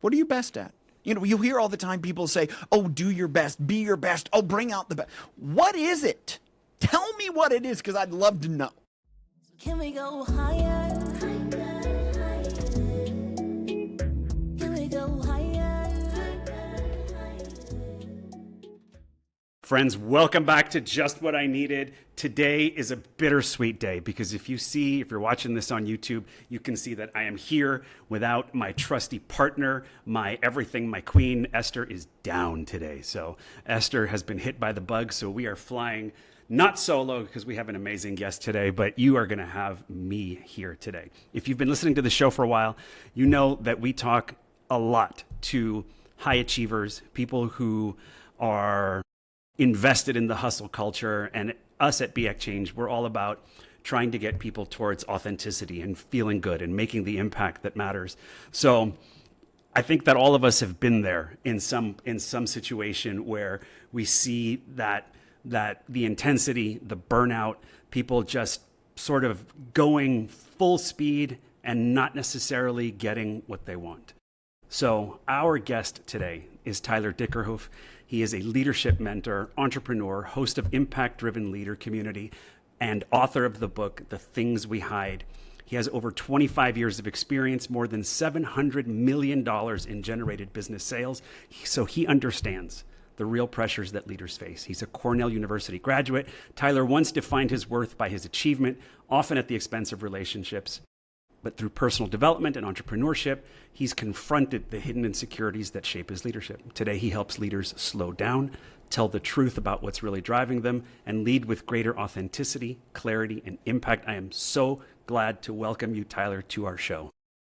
What are you best at? You hear all the time people say, oh, do your best, be your best, oh, bring out the best. What is it? Tell me what it is, because I'd love to know. Can we go higher? Can we go higher? Friends, welcome back to Just What I Needed. Today is a bittersweet day because if you're watching this on YouTube, you can see that I am here without my trusty partner, my everything, my queen. Esther is down today. So Esther has been hit by the bug. So we are flying not solo because we have an amazing guest today, but you are going to have me here today. If you've been listening to the show for a while, you know that we talk a lot to high achievers, people who are invested in the hustle culture, and us at Be Exchange, we're all about trying to get people towards authenticity and feeling good and making the impact that matters. So I think that all of us have been there in some situation where we see that the intensity, the burnout, people just sort of going full speed and not necessarily getting what they want. So our guest today is Tyler Dickerhoof. He is a leadership mentor, entrepreneur, host of Impact-Driven Leader Community, and author of the book, The Things We Hide. He has over 25 years of experience, more than $700 million in generated business sales. So he understands the real pressures that leaders face. He's a Cornell University graduate. Tyler once defined his worth by his achievement, often at the expense of relationships. But through personal development and entrepreneurship, he's confronted the hidden insecurities that shape his leadership. Today, he helps leaders slow down, tell the truth about what's really driving them, and lead with greater authenticity, clarity, and impact. I am so glad to welcome you, Tyler, to our show.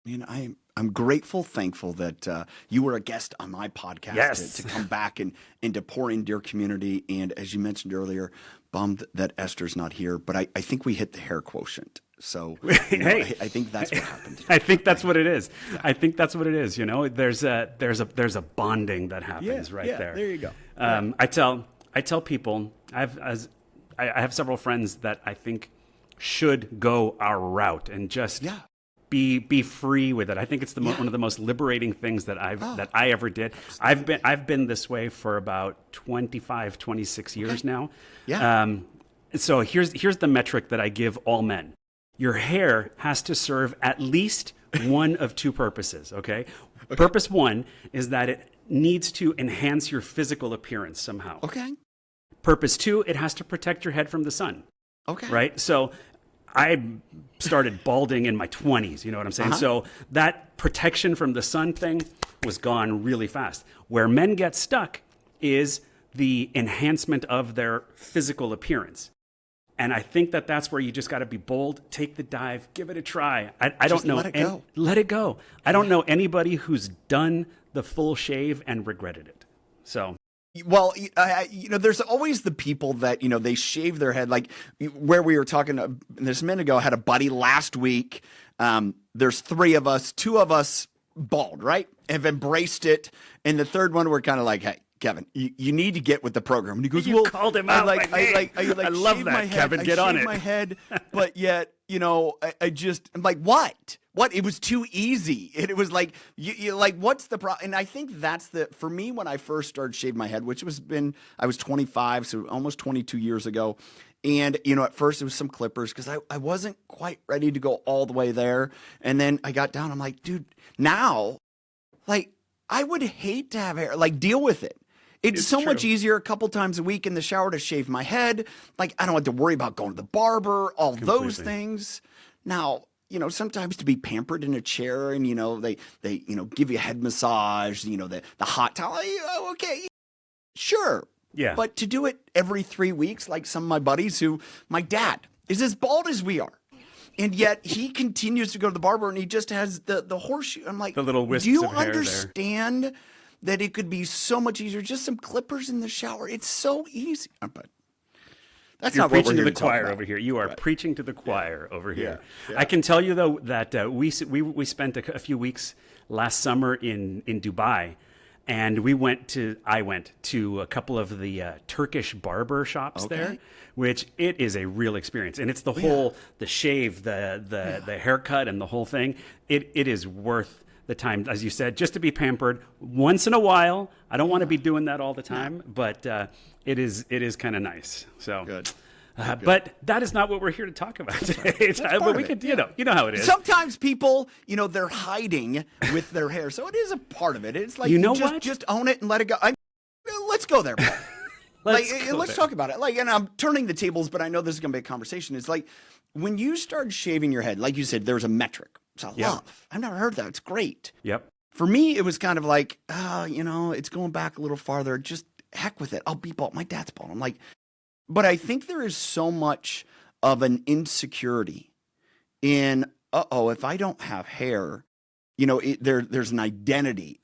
Man, I'm grateful, thankful that you were a guest on my podcast. Yes. to come back and to pour into your community. And as you mentioned earlier, bummed that Esther's not here, but I think we hit the hair quotient. So hey, I think that's what happened. I think that's what it is. Yeah. I think that's what it is. There's a bonding that happens there. There you go. I tell people I have several friends that I think should go our route and just be free with it. I think it's one of the most liberating things that I ever did. I've been this way for about 25, 26 years now. Yeah. So here's the metric that I give all men. Your hair has to serve at least one of two purposes, okay? Purpose one is that it needs to enhance your physical appearance somehow. Okay. Purpose two, it has to protect your head from the sun. Okay. Right? So I started balding in my 20s, you know what I'm saying? So that protection from the sun thing was gone really fast. Where men get stuck is the enhancement of their physical appearance. And I think that's where you just got to be bold, take the dive, give it a try. I don't know. Let it go. Let it go. I don't know anybody who's done the full shave and regretted it. So. Well, there's always the people that, they shave their head. Like where we were talking this minute ago, I had a buddy last week. There's three of us, two of us bald, right? Have embraced it. And the third one, we're kind of like, hey, Kevin, you need to get with the program. And he goes, you called him out. I love that, Kevin. Get on it. My head, but yet, I'm like, what? What? It was too easy. It was like, you like, what's the problem? And I think for me, when I first started shaving my head, which I was 25, so almost 22 years ago. And, at first it was some clippers because I wasn't quite ready to go all the way there. And then I got down. I'm like, dude, now, like, I would hate to have hair, like, deal with it. It's so much easier a couple times a week in the shower to shave my head. Like, I don't have to worry about going to the barber, all those things. Now, sometimes to be pampered in a chair and, they give you a head massage, the hot towel. Okay, sure. Yeah. But to do it every 3 weeks, like some of my buddies my dad is as bald as we are. And yet he continues to go to the barber and he just has the horseshoe. I'm like, the little wisps do you of hair understand there? That it could be so much easier? Just some clippers in the shower. It's so easy. But that's You're not what we're preaching here to the to talk choir about. over here. You are preaching to the choir over here. Yeah. I can tell you though that we spent a few weeks last summer in Dubai, and I went to a couple of the Turkish barber shops there, which it is a real experience, and it's the whole the shave, the haircut, and the whole thing. It is worth the time, as you said, just to be pampered once in a while. I don't want to be doing that all the time, but it is kind of nice. So Good. But that is not what we're here to talk about today. But we could, you know how it is. Sometimes people, they're hiding with their hair, so it is a part of it. It's like just own it and let it go. Let's go there, Paul. Let's talk about it. And I'm turning the tables, but I know this is going to be a conversation. It's like when you start shaving your head, like you said, there's a metric. It's a love. I've never heard that. It's great. Yep. For me, it was kind of like, it's going back a little farther. Just heck with it. I'll be bald. My dad's bald. I'm like, but I think there is so much of an insecurity in, if I don't have hair, there's an identity.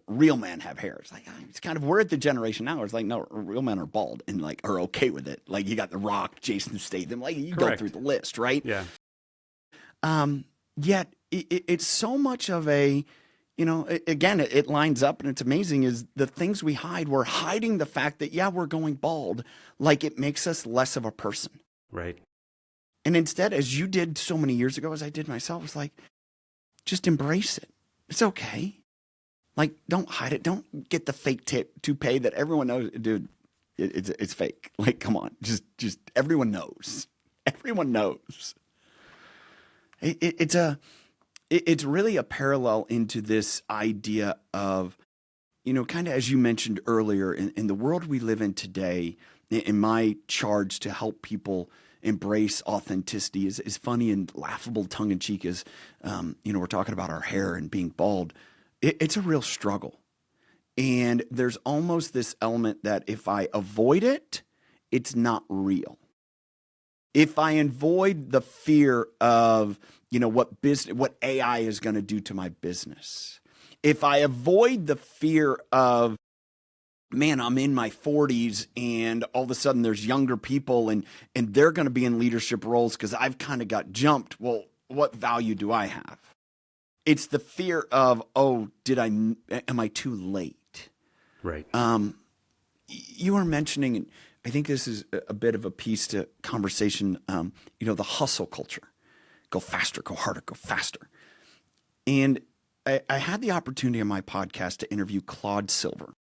Real men have hair. It's like, it's kind of, we're at the generation now. It's like, no, real men are bald and like are okay with it. Like you got The Rock, Jason Statham, like you go through the list, right? Yeah. Yet it's so much of a, again, it lines up and it's amazing is the things we hide. We're hiding the fact that, we're going bald. Like it makes us less of a person. Right. And instead, as you did so many years ago, as I did myself, it's like, just embrace it. It's okay. Like, don't hide it. Don't get the fake toupee that everyone knows. Dude, it's fake. Like, come on. Just everyone knows. Everyone knows. It's really a parallel into this idea of, kind of as you mentioned earlier, in the world we live in today, in my charge to help people embrace authenticity is funny and laughable tongue-in-cheek as, we're talking about our hair and being bald. It's a real struggle. And there's almost this element that if I avoid it, it's not real. If I avoid the fear of, what AI is going to do to my business, if I avoid the fear of, man, I'm in my 40s and all of a sudden there's younger people and they're going to be in leadership roles because I've kind of got jumped. Well, what value do I have? It's the fear of, am I too late? Right. You were mentioning, and I think this is a bit of a piece to conversation, the hustle culture. Go faster, go harder, go faster. And I had the opportunity on my podcast to interview Claude Silver.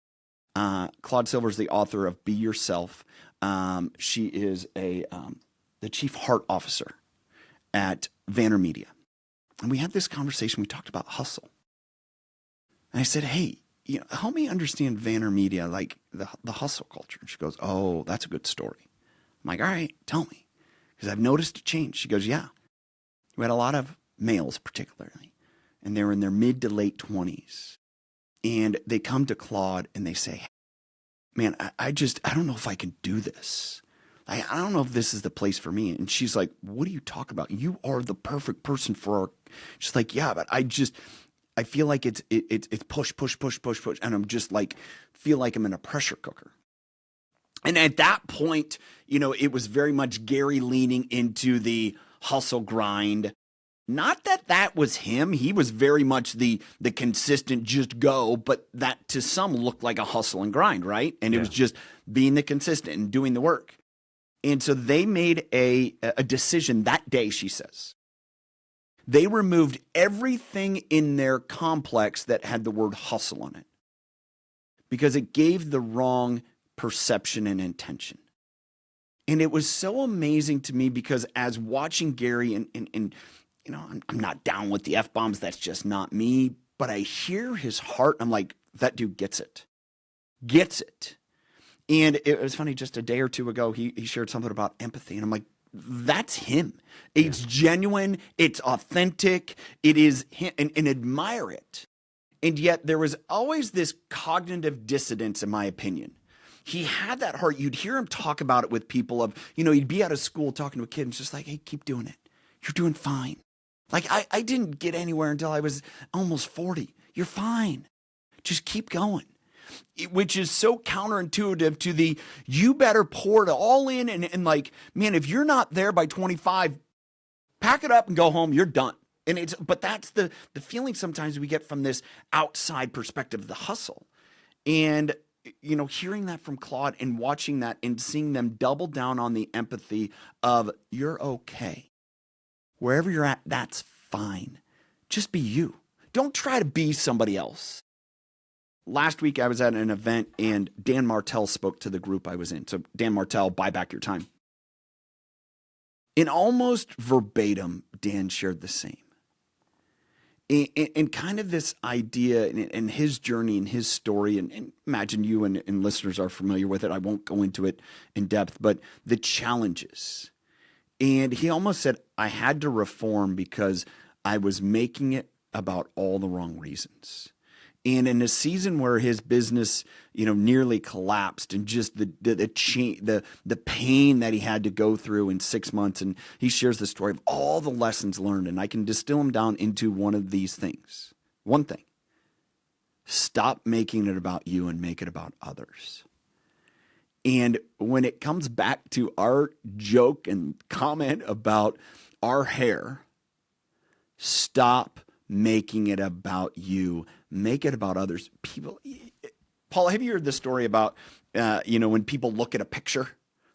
Claude Silver is the author of Be Yourself. She is the chief heart officer at VaynerMedia. And we had this conversation. We talked about hustle. And I said, hey, help me understand VaynerMedia, like the hustle culture. And she goes, oh, that's a good story. I'm like, all right, tell me. Because I've noticed a change. She goes, yeah. We had a lot of males particularly. And they were in their mid to late 20s. And they come to Claude and they say, man, I don't know if I can do this. I don't know if this is the place for me. And she's like, what are you talking about? You are the perfect person for our. She's like, yeah, but I feel like it's push. And I'm just like, feel like I'm in a pressure cooker. And at that point, it was very much Gary leaning into the hustle grind. Not that was him. He was very much the consistent just go, but that to some looked like a hustle and grind, right? And it was just being the consistent and doing the work. And so they made a decision that day, she says. They removed everything in their complex that had the word hustle on it because it gave the wrong perception and intention. And it was so amazing to me because as watching Gary and I'm not down with the F-bombs. That's just not me. But I hear his heart. I'm like, that dude gets it. Gets it. And it was funny, just a day or two ago, he shared something about empathy. And I'm like, that's him. It's genuine. It's authentic. It is him. And admire it. And yet there was always this cognitive dissonance, in my opinion. He had that heart. You'd hear him talk about it with people of, he'd be out of school talking to a kid and it's just like, hey, keep doing it. You're doing fine. Like, I didn't get anywhere until I was almost 40. You're fine. Just keep going. Which is so counterintuitive to the, you better pour it all in and like, man, if you're not there by 25, pack it up and go home. You're done. But that's the feeling sometimes we get from this outside perspective of the hustle. And, hearing that from Claude and watching that and seeing them double down on the empathy of you're okay. Wherever you're at, that's fine. Just be you. don't try to be somebody else. Last week I was at an event and Dan Martell spoke to the group I was in. So Dan Martell, Buy Back Your Time. In almost verbatim, Dan shared the same. And kind of this idea and his journey and his story, and imagine you and listeners are familiar with it. I won't go into it in depth, but the challenges. And he almost said, I had to reform because I was making it about all the wrong reasons. And in a season where his business, nearly collapsed, and just the pain that he had to go through in 6 months, and he shares the story of all the lessons learned, and I can distill them down into one of these things. One thing: stop making it about you and make it about others. And when it comes back to our joke and comment about our hair, stop making it about you. Make it about others. People, Paul, have you heard the story about, when people look at a picture?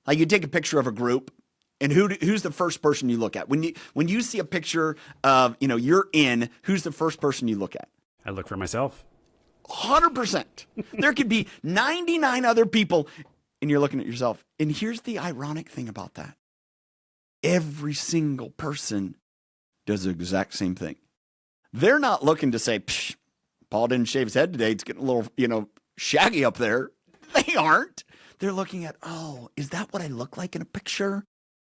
Like, you take a picture of a group, and who's the first person you look at? When you see a picture of, you're in, who's the first person you look at? I look for myself. 100%. There could be 99 other people, and you're looking at yourself. And here's the ironic thing about that. Every single person does the exact same thing. They're not looking to say, Psh, Paul didn't shave his head today. It's getting a little, shaggy up there. They aren't. They're looking at, oh, is that what I look like in a picture?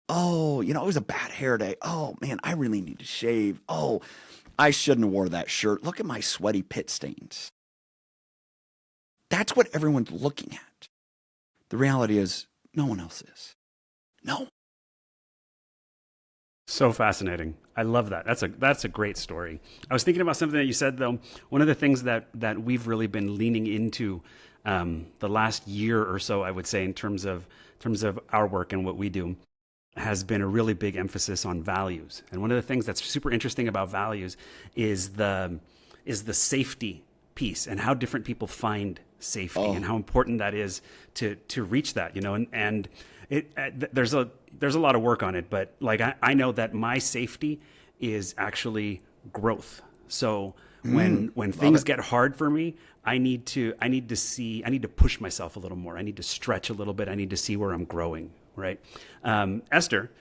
Oh, it was a bad hair day. Oh, man, I really need to shave. Oh, I shouldn't have wore that shirt. Look at my sweaty pit stains. That's what everyone's looking at. The reality is, no one else is. No. So fascinating. I love that. That's a great story. I was thinking about something that you said, though. One of the things that we've really been leaning into the last year or so, I would say, in terms of our work and what we do, has been a really big emphasis on values. And one of the things that's super interesting about values is the safety piece, and how different people find safety, and how important that is to reach that. And there's a lot of work on it, but like I know that my safety is actually growth. So when things get hard for me, I need to push myself a little more. I need to stretch a little bit. I need to see where I'm growing. Right. Esther,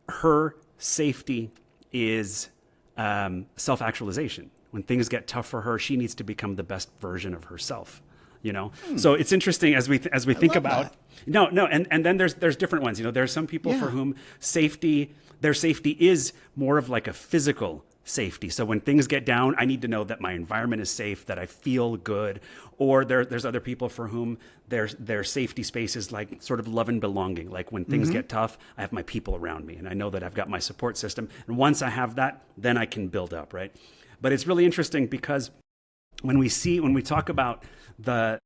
her safety is self-actualization. When things get tough for her, she needs to become the best version of herself. So it's interesting as we think about that. And then there's different ones. There's some people for whom their safety is more of like a physical safety. So when things get down, I need to know that my environment is safe, that I feel good. Or there's other people for whom their safety space is like sort of love and belonging. Like when things get tough, I have my people around me, and I know that I've got my support system. And once I have that, then I can build up, right? But it's really interesting because when we talk about that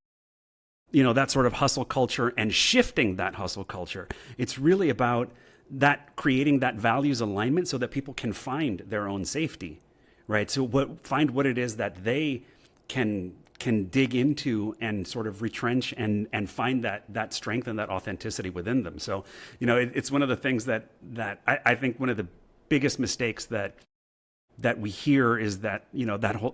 sort of hustle culture and shifting that hustle culture, it's really about that creating that values alignment so that people can find their own safety, right? So find what it is that they can dig into and sort of retrench and find that strength and that authenticity within them. So, it's one of the things that I think one of the biggest mistakes that we hear is that,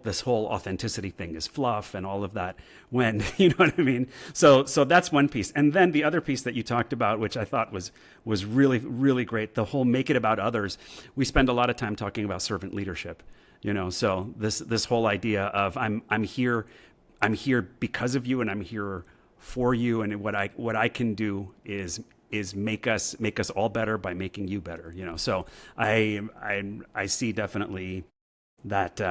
this whole authenticity thing is fluff and all of that, when, you know what I mean? So that's one piece. And then the other piece that you talked about, which I thought was really, really great, the whole make it about others. We spend a lot of time talking about servant leadership, so this whole idea of I'm here because of you, and I'm here for you. And what I can do is make us all better by making you better, So I see definitely that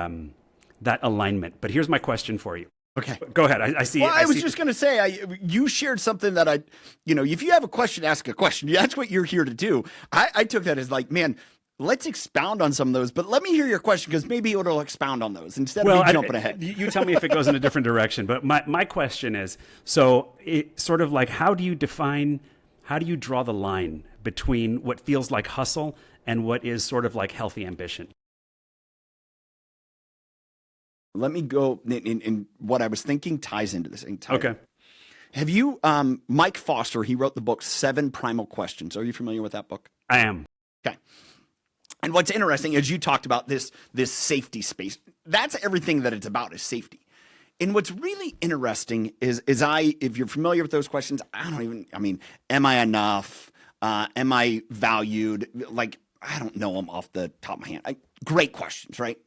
alignment. But here's my question for you. Okay, go ahead. I see. Well, I was just going to say, you shared something that if you have a question, ask a question. That's what you're here to do. I took that as like, man, let's expound on some of those, but let me hear your question, because maybe it'll expound on those instead of me jumping ahead. You tell me if it goes in a different direction. But my question is, so it sort of like, how do you draw the line between what feels like hustle and what is sort of like healthy ambition? Let me go in what I was thinking ties into this. Okay. Have you, Mike Foster, he wrote the book 7 Primal Questions. Are you familiar with that book? I am. Okay. And what's interesting is you talked about this safety space. that's everything that it's about is safety. And what's really interesting is if you're familiar with those questions, am I enough? Am I valued? Like, I don't know them off the top of my hand. Great questions, right?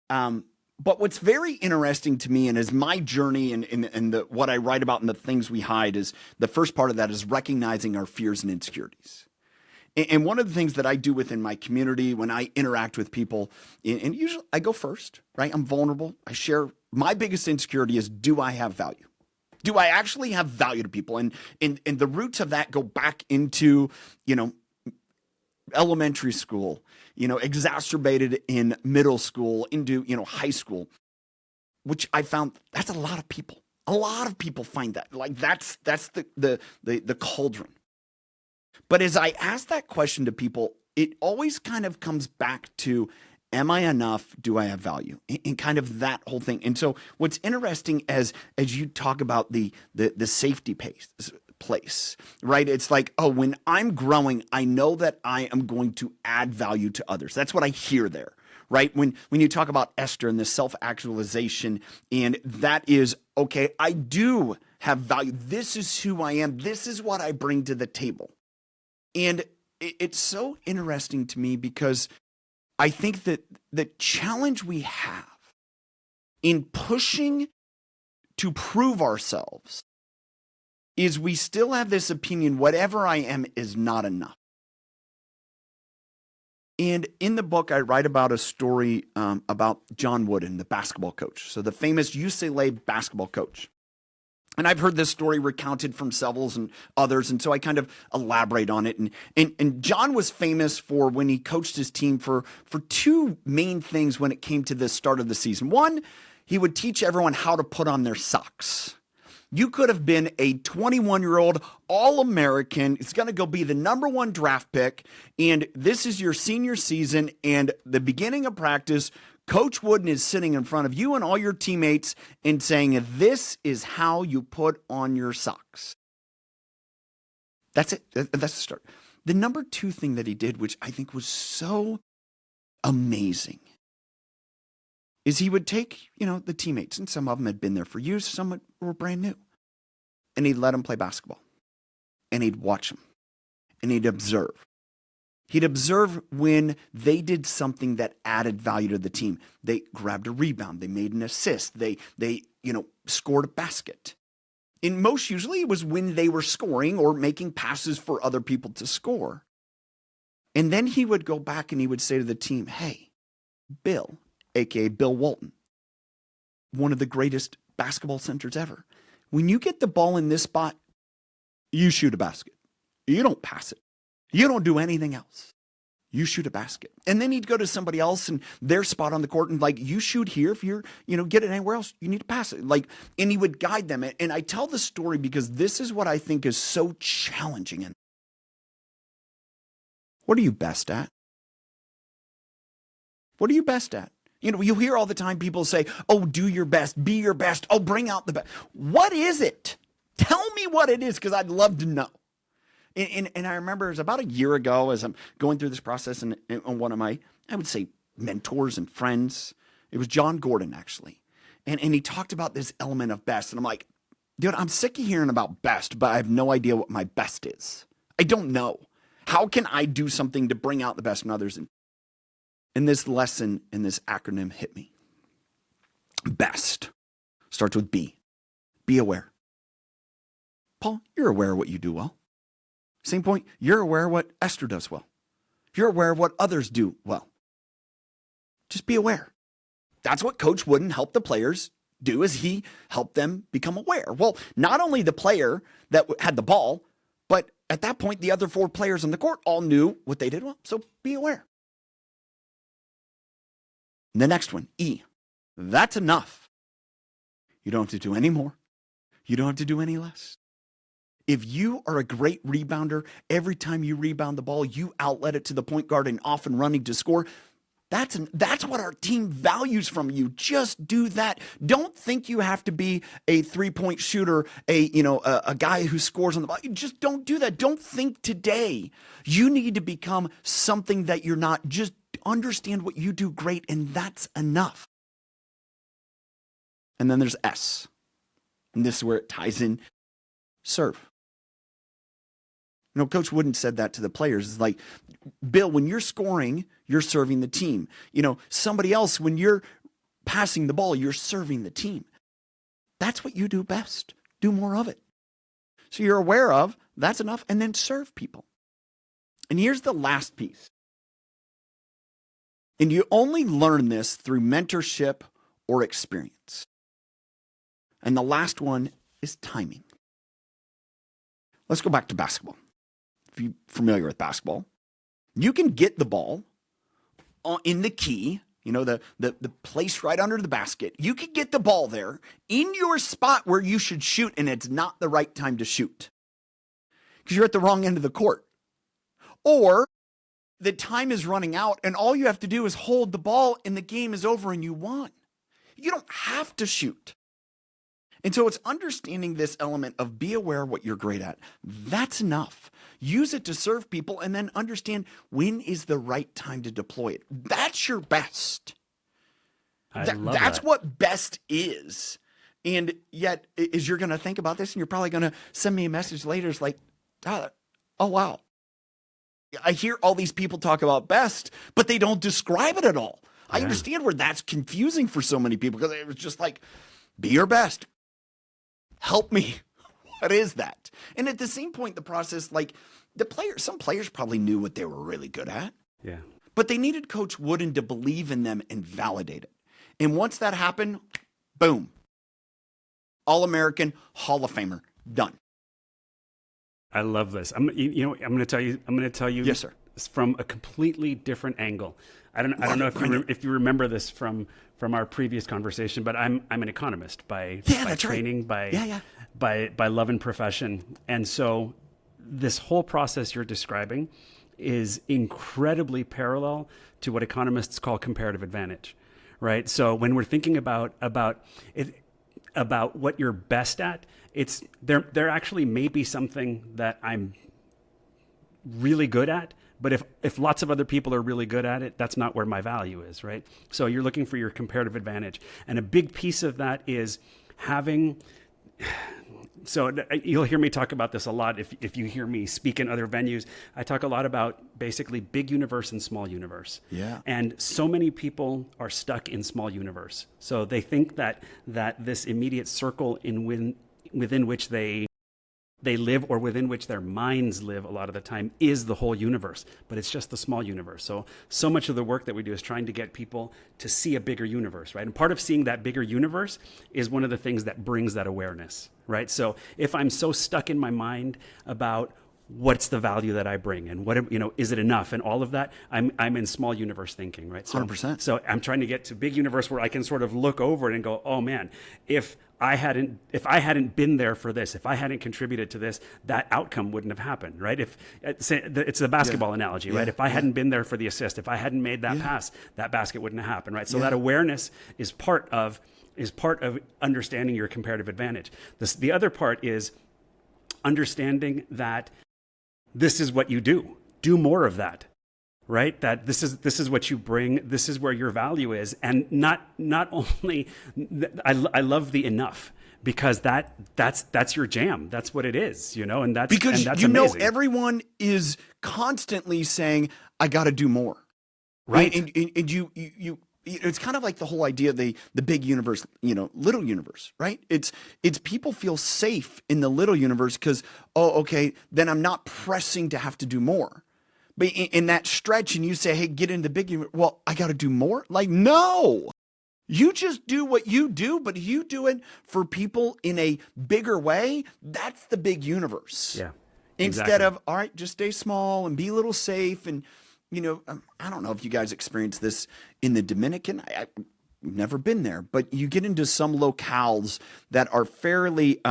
But what's very interesting to me, and is my journey and what I write about and the things we hide, is the first part of that is recognizing our fears and insecurities. And one of the things that I do within my community when I interact with people, and usually I go first, right? I'm vulnerable. I share my biggest insecurity is, do I have value? Do I actually have value to people? And the roots of that go back into, elementary school, exacerbated in middle school, into, high school, which I found that's a lot of people. A lot of people find that. Like that's the cauldron. But as I ask that question to people, it always kind of comes back to, am I enough? Do I have value? And kind of that whole thing. And so what's interesting as you talk about the safety place, right? It's like, oh, when I'm growing, I know that I am going to add value to others. That's what I hear there, right? When you talk about Esther and the self-actualization, and that is, okay, I do have value. This is who I am. This is what I bring to the table. And it's so interesting to me because I think that the challenge we have in pushing to prove ourselves is we still have this opinion, whatever I am is not enough. And in the book, I write about a story about John Wooden, the basketball coach. So the famous UCLA basketball coach. And I've heard this story recounted from several and others, and so I kind of elaborate on it. And John was famous for, when he coached his team, for two main things when it came to the start of the season. One, he would teach everyone how to put on their socks. You could have been a 21-year-old All-American. It's going to go be the #1 draft pick, and this is your senior season, and the beginning of practice, Coach Wooden is sitting in front of you and all your teammates and saying, this is how you put on your socks. That's it. That's the start. The #2 thing that he did, which I think was so amazing, is he would take, the teammates, and some of them had been there for years, some were brand new, and he'd let them play basketball, and he'd watch them, and he'd observe. He'd observe when they did something that added value to the team. They grabbed a rebound. They made an assist. They scored a basket. And most usually it was when they were scoring or making passes for other people to score. And then he would go back and he would say to the team, hey, Bill, a.k.a. Bill Walton, one of the greatest basketball centers ever. When you get the ball in this spot, you shoot a basket. You don't pass it. You don't do anything else. You shoot a basket. And then he'd go to somebody else and their spot on the court and you shoot here. If you're, get it anywhere else, you need to pass it. And he would guide them. And I tell the story because this is what I think is so challenging. And what are you best at? What are you best at? You hear all the time people say, oh, do your best, be your best. Oh, bring out the best. What is it? Tell me what it is, because I'd love to know. And I remember it was about a year ago as I'm going through this process, and one of my, I would say, mentors and friends, it was John Gordon, actually. And he talked about this element of best. And I'm like, dude, I'm sick of hearing about best, but I have no idea what my best is. I don't know. How can I do something to bring out the best in others? And this lesson and this acronym hit me. Best starts with B. Be aware. Paul, you're aware of what you do well. Same point, you're aware of what Esther does well. You're aware of what others do well. Just be aware. That's what Coach Wooden helped the players do, is he helped them become aware. Well, not only the player that had the ball, but at that point, the other 4 players on the court all knew what they did well. So be aware. And the next one, E. That's enough. You don't have to do any more. You don't have to do any less. If you are a great rebounder, every time you rebound the ball, you outlet it to the point guard and off and running to score. That's what our team values from you. Just do that. Don't think you have to be a 3-point shooter, a guy who scores on the ball. Just don't do that. Don't think today. You need to become something that you're not. Just understand what you do great, and that's enough. And then there's S. And this is where it ties in serve. Coach Wooden said that to the players. It's like, Bill, when you're scoring, you're serving the team. Somebody else, when you're passing the ball, you're serving the team. That's what you do best. Do more of it. So you're aware of, that's enough, and then serve people. And here's the last piece. And you only learn this through mentorship or experience. And the last one is timing. Let's go back to basketball. If you're familiar with basketball, you can get the ball in the key, the place right under the basket. You can get the ball there in your spot where you should shoot, and it's not the right time to shoot because you're at the wrong end of the court. Or the time is running out, and all you have to do is hold the ball, and the game is over, and you won. You don't have to shoot. And so it's understanding this element of be aware of what you're great at. That's enough. Use it to serve people and then understand when is the right time to deploy it. That's your best. That's what best is. And yet, as you're going to think about this, and you're probably going to send me a message later, it's like, Tyler, oh, wow. I hear all these people talk about best, but they don't describe it at all. Yeah. I understand where that's confusing for so many people because it was just like, be your best. Help me. What is that? And at the same point, the process, like some players probably knew what they were really good at. Yeah. But they needed Coach Wooden to believe in them and validate it. And once that happened, boom. All-American, Hall of Famer, done. I love this. I'm going to tell you Yes, sir. From a completely different angle. I don't know if you remember this from our previous conversation, but I'm an economist by training, right. by love and profession. And so this whole process you're describing is incredibly parallel to what economists call comparative advantage, right? So when we're thinking about what you're best at, it's there actually may be something that I'm really good at, but if lots of other people are really good at it, that's not where my value is, right? So you're looking for your comparative advantage. And a big piece of that is having, so you'll hear me talk about this a lot if you hear me speak in other venues. I talk a lot about basically big universe and small universe. Yeah. And so many people are stuck in small universe. So they think that this immediate circle within which they live or within which their minds live a lot of the time is the whole universe, but it's just the small universe. So much of the work that we do is trying to get people to see a bigger universe, right? And part of seeing that bigger universe is one of the things that brings that awareness, right? So if I'm so stuck in my mind about what's the value that I bring and is it enough and all of that, I'm in small universe thinking, right? So, 100%. So I'm trying to get to big universe where I can sort of look over it and go, oh man, if I hadn't been there for this, if I hadn't contributed to this, that outcome wouldn't have happened, right? It's the basketball analogy, right? If I hadn't been there for the assist, if I hadn't made that pass, that basket wouldn't have happened, right? So that awareness is part of understanding your comparative advantage. The other part is understanding that this is what you do. Do more of that. Right? That this is what you bring. This is where your value is. And not only, I love the enough because that's your jam. That's what it is, and that's amazing. Everyone is constantly saying, I got to do more. Right. And you it's kind of like the whole idea of the big universe, little universe, right? It's people feel safe in the little universe because, then I'm not pressing to have to do more. But in that stretch and you say, hey, get into the big universe, well, I got to do more? Like, no. You just do what you do, but you do it for people in a bigger way. That's the big universe. Yeah. Instead of, all right, just stay small and be a little safe. And, I don't know if you guys experience this in the Dominican. I've never been there, but you get into some locales that are fairly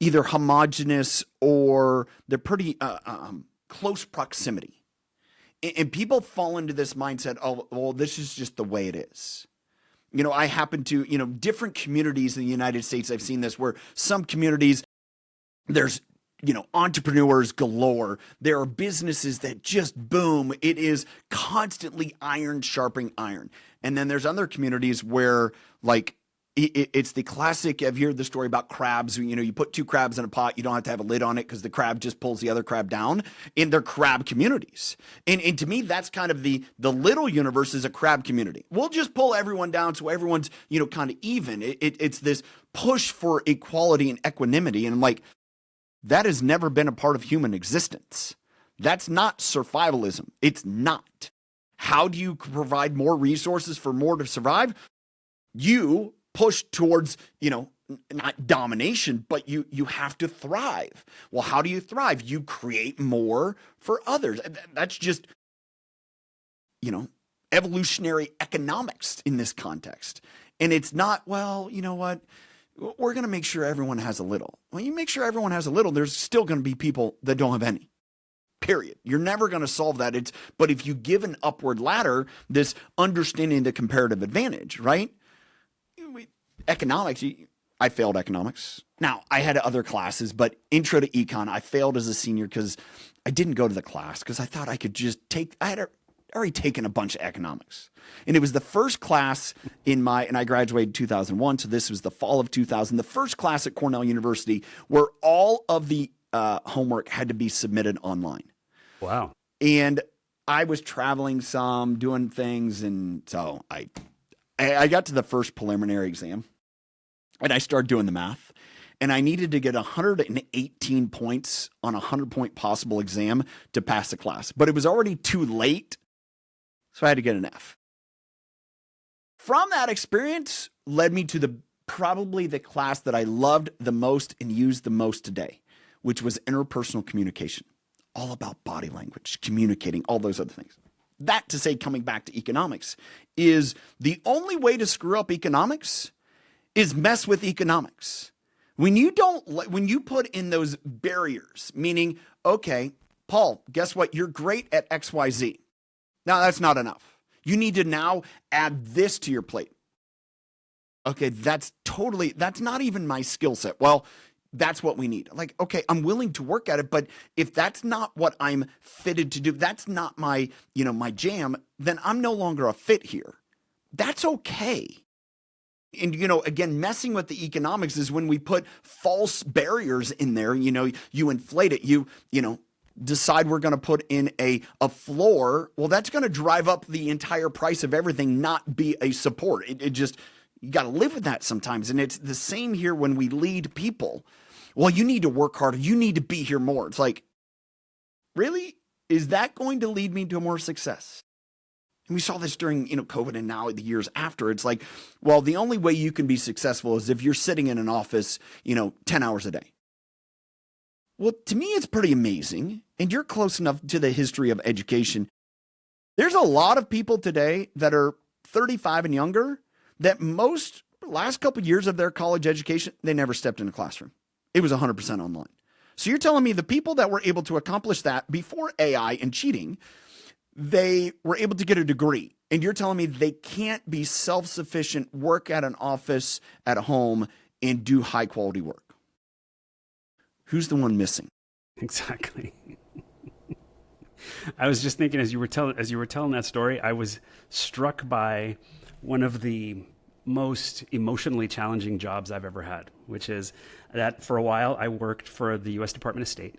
either homogenous or they're pretty close proximity. And people fall into this mindset, oh, well, this is just the way it is. I happen to, different communities in the United States, I've seen this where some communities, there's, entrepreneurs galore. There are businesses that just boom. It is constantly iron sharpening iron. And then there's other communities where like It's the classic. Have you heard the story about crabs? You put two crabs in a pot. You don't have to have a lid on it because the crab just pulls the other crab down. In their crab communities, and to me, that's kind of the little universe is a crab community. We'll just pull everyone down so everyone's kind of even. It's this push for equality and equanimity, and I'm like, that has never been a part of human existence. That's not survivalism. It's not. How do you provide more resources for more to survive? You push towards, not domination, but you have to thrive. Well, how do you thrive? You create more for others. That's just, evolutionary economics in this context. And it's not, well, you know what? We're going to make sure everyone has a little. Well, you make sure everyone has a little, there's still going to be people that don't have any. Period. You're never going to solve that. But if you give an upward ladder, this understanding the comparative advantage, right? Economics, I failed economics. Now, I had other classes, but intro to econ, I failed as a senior because I didn't go to the class because I thought I could just I had already taken a bunch of economics. And it was the first class and I graduated in 2001, so this was the fall of 2000, the first class at Cornell University where all of the homework had to be submitted online. Wow. And I was traveling some, doing things, and so I got to the first preliminary exam, and I started doing the math, and I needed to get 118 points on a 100-point possible exam to pass the class. But it was already too late, so I had to get an F. From that experience led me to probably the class that I loved the most and used the most today, which was interpersonal communication. All about body language, communicating, all those other things. That to say, coming back to economics, is the only way to screw up economics is mess with economics. When you put in those barriers, meaning, okay, Paul, guess what? You're great at XYZ. Now that's not enough. You need to now add this to your plate. Okay, that's not even my skill set. Well, that's what we need. Like, okay, I'm willing to work at it, but if that's not what I'm fitted to do, that's not my jam, then I'm no longer a fit here. That's okay. And, again, messing with the economics is when we put false barriers in there, you inflate it, you decide we're going to put in a floor. Well, that's going to drive up the entire price of everything, not be a support. You got to live with that sometimes. And it's the same here when we lead people. Well, you need to work harder. You need to be here more. It's like, really? Is that going to lead me to more success? And we saw this during, COVID and now the years after. It's like, well, the only way you can be successful is if you're sitting in an office, 10 hours a day. Well, to me, it's pretty amazing. And you're close enough to the history of education. There's a lot of people today that are 35 and younger that last couple of years of their college education, they never stepped in a classroom. It was 100% online. So you're telling me the people that were able to accomplish that before AI and cheating, they were able to get a degree. And you're telling me they can't be self-sufficient, work at an office, at home, and do high quality work. Who's the one missing? Exactly. I was just thinking as you were telling that story, I was struck by one of the most emotionally challenging jobs I've ever had, which is that for a while I worked for the U.S. Department of State.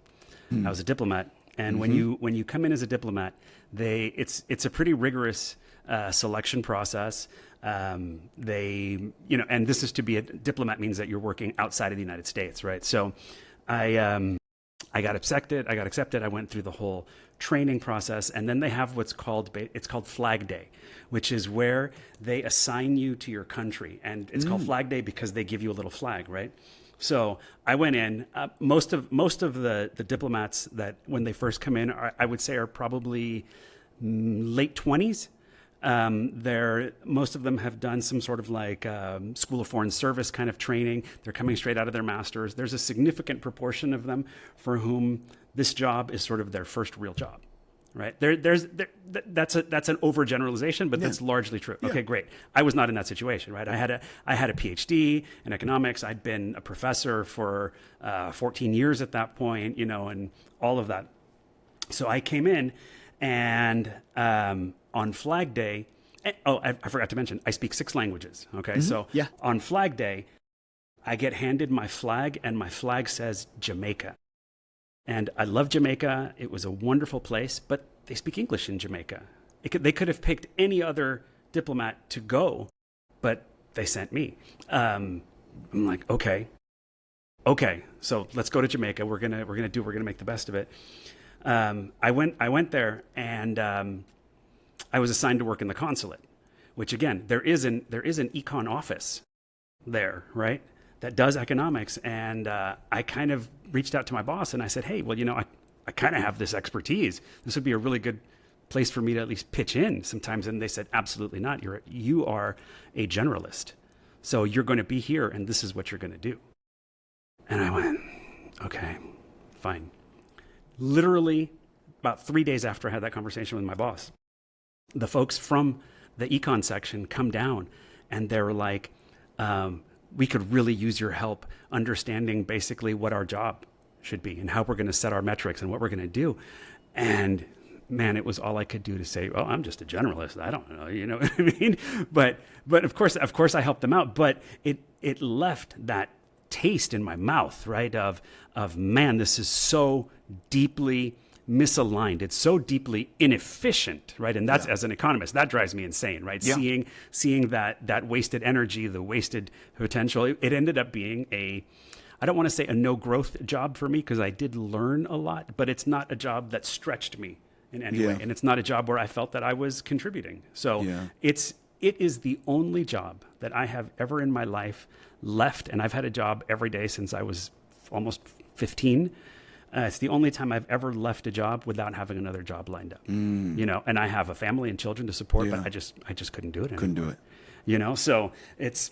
I was a diplomat, and when you come in as a diplomat, it's a pretty rigorous selection process. And this is to be a diplomat means that you're working outside of the United States, right? So I got accepted. I went through the whole training process, and then they have what's called Flag Day, which is where they assign you to your country, and it's called Flag Day because they give you a little flag, right? So I went in. Most of the diplomats that when they first come in, I would say are probably late 20s. Most of them have done some sort of like School of Foreign Service kind of training. They're coming straight out of their masters. There's a significant proportion of them for whom this job is sort of their first real job, right? That's an overgeneralization, but that's largely true. Yeah. Okay, great. I was not in that situation, right? I had a PhD in economics. I'd been a professor for 14 years at that point, and all of that. So I came in, and on Flag Day, Oh, I forgot to mention, I speak 6 languages. Okay. So Yeah. on Flag Day, I get handed my flag, and my flag says Jamaica. And I love Jamaica. It was a wonderful place, but they speak English in Jamaica. They could have picked any other diplomat to go, but they sent me. I'm like, okay, so let's go to Jamaica. We're gonna make the best of it. I went there, and I was assigned to work in the consulate, which again, there is an econ office there, right, that does economics. And I kind of reached out to my boss and I said, hey, well, I kind of have this expertise. This would be a really good place for me to at least pitch in sometimes. And they said, absolutely not. You are a generalist. So you're going to be here and this is what you're going to do. And I went, okay, fine. Literally about 3 days after I had that conversation with my boss, the folks from the econ section come down and they're like, we could really use your help understanding basically what our job should be and how we're going to set our metrics and what we're going to do. And man, it was all I could do to say, well, I'm just a generalist. I don't know, you know what I mean? But of course I helped them out, but it left that taste in my mouth, right? Of man, this is so deeply misaligned. It's so deeply inefficient, right? And that's, as an economist, that drives me insane, right? Yeah. Seeing that wasted energy, the wasted potential. It ended up being I don't want to say a no growth job for me because I did learn a lot, but it's not a job that stretched me in any way. And it's not a job where I felt that I was contributing. So it is the only job that I have ever in my life left. And I've had a job every day since I was almost 15. It's the only time I've ever left a job without having another job lined up, you know, and I have a family and children to support, but I just couldn't do it anymore. Couldn't do it. You know, so it's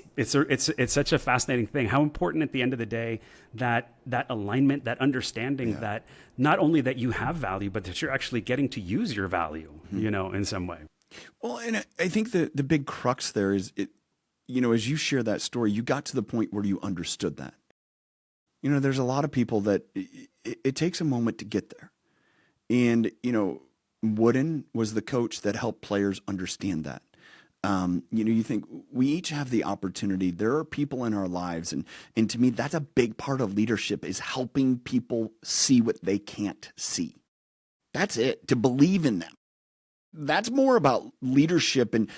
such a fascinating thing. How important at the end of the day that alignment, that understanding that not only that you have value, but that you're actually getting to use your value, you know, in some way. Well, and I think the big crux there is you know, as you share that story, you got to the point where you understood that. You know, there's a lot of people that it takes a moment to get there. And, you know, Wooden was the coach that helped players understand that. You know, you think we each have the opportunity. There are people in our lives. And to me, that's a big part of leadership is helping people see what they can't see. That's it, to believe in them. That's more about leadership and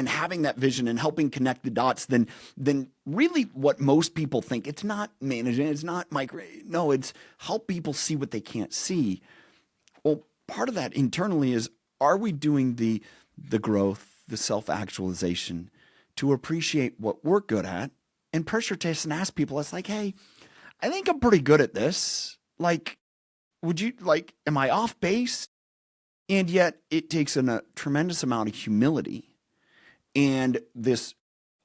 having that vision and helping connect the dots than really what most people think. It's not managing, it's not micro. No, it's help people see what they can't see. Well, part of that internally is, are we doing the growth, the self-actualization to appreciate what we're good at and pressure test and ask people, it's like, hey, I think I'm pretty good at this. Like, am I off base? And yet it takes a tremendous amount of humility and this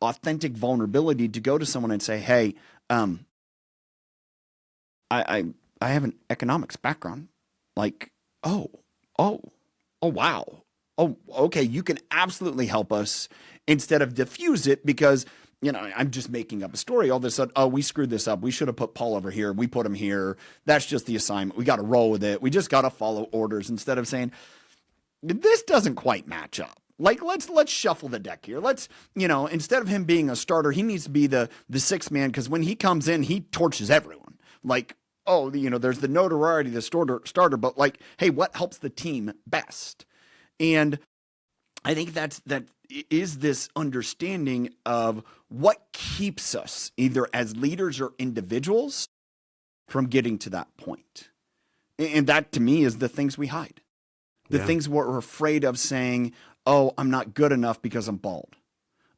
authentic vulnerability to go to someone and say, hey, I have an economics background. Like, oh, wow. Oh, okay. You can absolutely help us, instead of diffuse it because, you know, I'm just making up a story. All of a sudden, oh, we screwed this up. We should have put Paul over here. We put him here. That's just the assignment. We got to roll with it. We just got to follow orders, instead of saying, this doesn't quite match up. Like, let's shuffle the deck here. Let's, you know, instead of him being a starter, he needs to be the sixth man, because when he comes in, he torches everyone. Like, oh, you know, there's the notoriety, the starter, but like, hey, what helps the team best? And I think that is this understanding of what keeps us, either as leaders or individuals, from getting to that point. And that, to me, is the things we hide. The things we're afraid of saying, oh, I'm not good enough because I'm bald.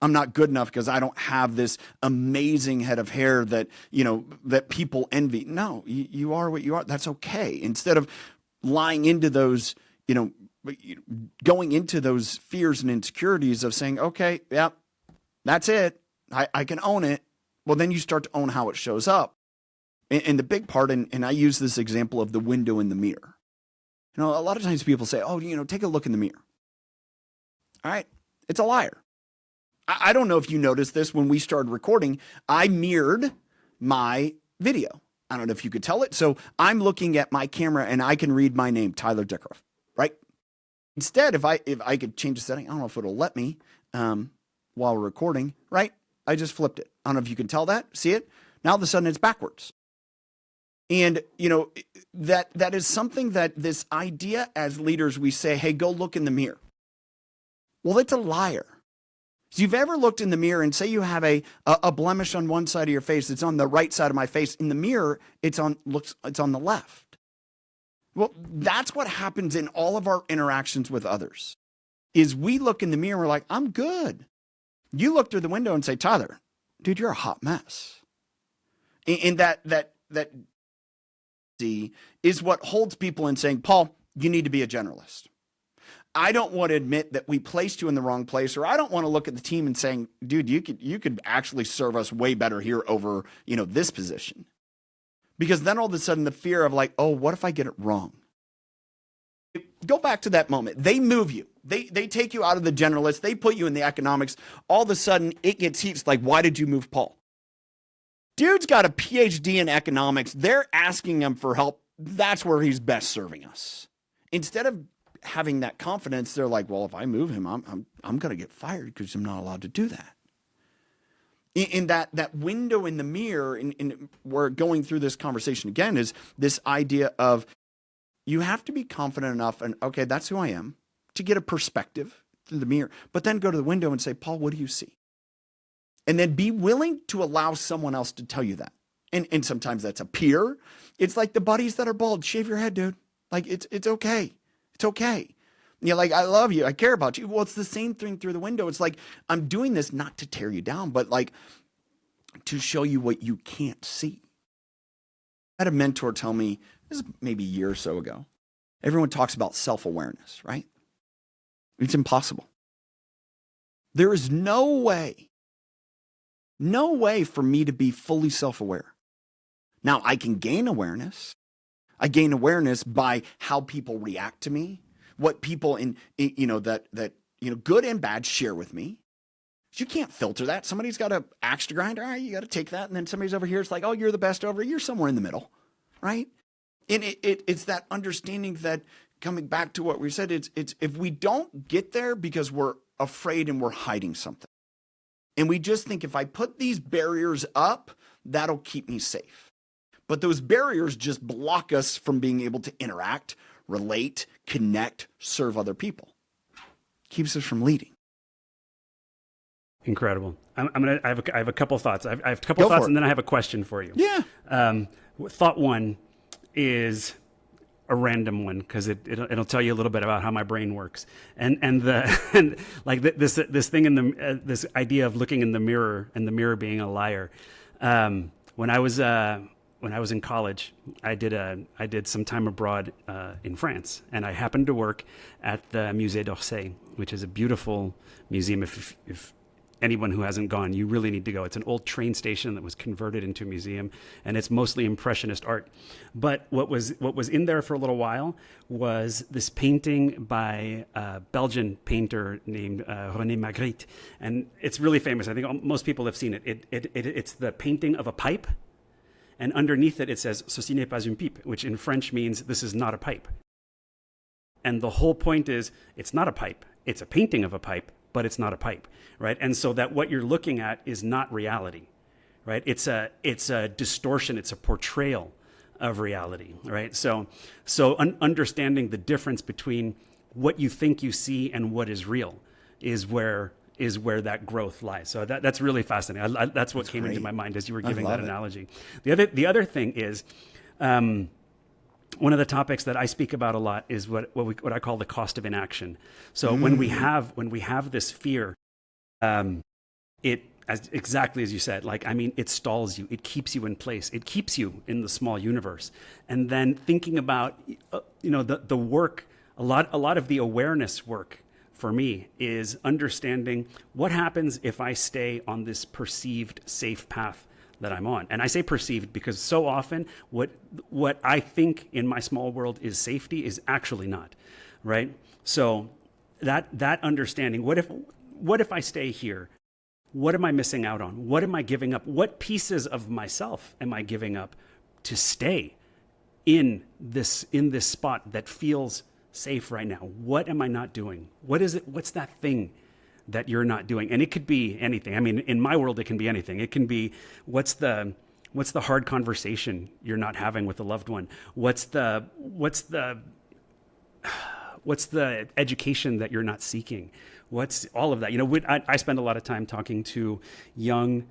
I'm not good enough because I don't have this amazing head of hair that, you know, that people envy. No, you are what you are. That's okay. Instead of lying into those, you know, going into those fears and insecurities of saying, okay, yeah, that's it. I can own it. Well, then you start to own how it shows up. And the big part, and I use this example of the window in the mirror. You know, a lot of times people say, oh, you know, take a look in the mirror. All right. It's a liar. I don't know if you noticed this when we started recording. I mirrored my video. I don't know if you could tell it. So I'm looking at my camera and I can read my name, Tyler Dickerhoof, right? Instead, if I could change the setting, I don't know if it'll let me. while recording, right? I just flipped it. I don't know if you can tell that. See it? Now all of a sudden it's backwards. And, that is something that this idea as leaders, we say, hey, go look in the mirror. Well, it's a liar. So you've ever looked in the mirror and say you have a blemish on one side of your face, it's on the right side of my face. In the mirror, it's on the left. Well, that's what happens in all of our interactions with others, is we look in the mirror and we're like, I'm good. You look through the window and say, Tyler, dude, you're a hot mess. And that is what holds people in saying, Paul, you need to be a generalist. I don't want to admit that we placed you in the wrong place, or I don't want to look at the team and saying, dude, you could actually serve us way better here over, this position. Because then all of a sudden the fear of like, oh, what if I get it wrong? Go back to that moment. They move you. They take you out of the generalist. They put you in the economics. All of a sudden it gets heat. It's like, why did you move Paul? Dude's got a PhD in economics. They're asking him for help. That's where he's best serving us. Instead of having that confidence, they're like, well, if I move him, I'm going to get fired because I'm not allowed to do that. In that window in the mirror, in we're going through this conversation again, is this idea of you have to be confident enough, and okay, that's who I am, to get a perspective through the mirror, but then go to the window and say, Paul, what do you see? And then be willing to allow someone else to tell you that. And sometimes that's a peer. It's like the buddies that are bald. Shave your head, dude. Like, it's okay. It's okay. Like, I love you. I care about you. Well, it's the same thing through the window. It's like, I'm doing this not to tear you down, but like to show you what you can't see. I had a mentor tell me, this is maybe a year or so ago, everyone talks about self-awareness, right? It's impossible. There is no way for me to be fully self-aware. Now, I can gain awareness. I gain awareness by how people react to me, what people that good and bad share with me. You can't filter that. Somebody's got an axe to grind. All right, you got to take that. And then somebody's over here. It's like, oh, you're the best over. You're somewhere in the middle, right? And it's that understanding that, coming back to what we said, it's if we don't get there because we're afraid and we're hiding something, and we just think if I put these barriers up, that'll keep me safe. But those barriers just block us from being able to interact, relate, connect, serve other people. Keeps us from leading. Incredible. I have a couple thoughts. I have a couple thoughts, and then I have a question for you. Yeah. Thought one is a random one because it'll tell you a little bit about how my brain works, and like this thing in the this idea of looking in the mirror and the mirror being a liar. When I was in college, I did some time abroad in France, and I happened to work at the Musée d'Orsay, which is a beautiful museum. If anyone who hasn't gone, you really need to go. It's an old train station that was converted into a museum, and it's mostly Impressionist art. But what was in there for a little while was this painting by a Belgian painter named René Magritte, and it's really famous. I think most people have seen it. It's the painting of a pipe, and underneath it says "Ceci n'est pas une pipe," which in French means this is not a pipe. And the whole point is, it's not a pipe. It's a painting of a pipe, but it's not a pipe, right? And so that what you're looking at is not reality, right? It's a distortion. It's a portrayal of reality, right? So understanding the difference between what you think you see and what is real is where that growth lies. So that's really fascinating. That's what came into my mind as you were giving that analogy. The other thing is, one of the topics that I speak about a lot is what I call the cost of inaction. So when we have this fear, exactly as you said, it stalls you. It keeps you in place. It keeps you in the small universe. And then thinking about the work, a lot of the awareness work for me is understanding what happens if I stay on this perceived safe path that I'm on. And I say perceived because so often what I think in my small world is safety is actually not, right? So that understanding, what if I stay here? What am I missing out on? What am I giving up? What pieces of myself am I giving up to stay in this spot that feels safe right now? What am I not doing? What is it? What's that thing that you're not doing? And it could be anything. I mean, in my world, it can be anything. It can be, what's the hard conversation you're not having with a loved one? What's the education that you're not seeking? What's all of that? I spend a lot of time talking to young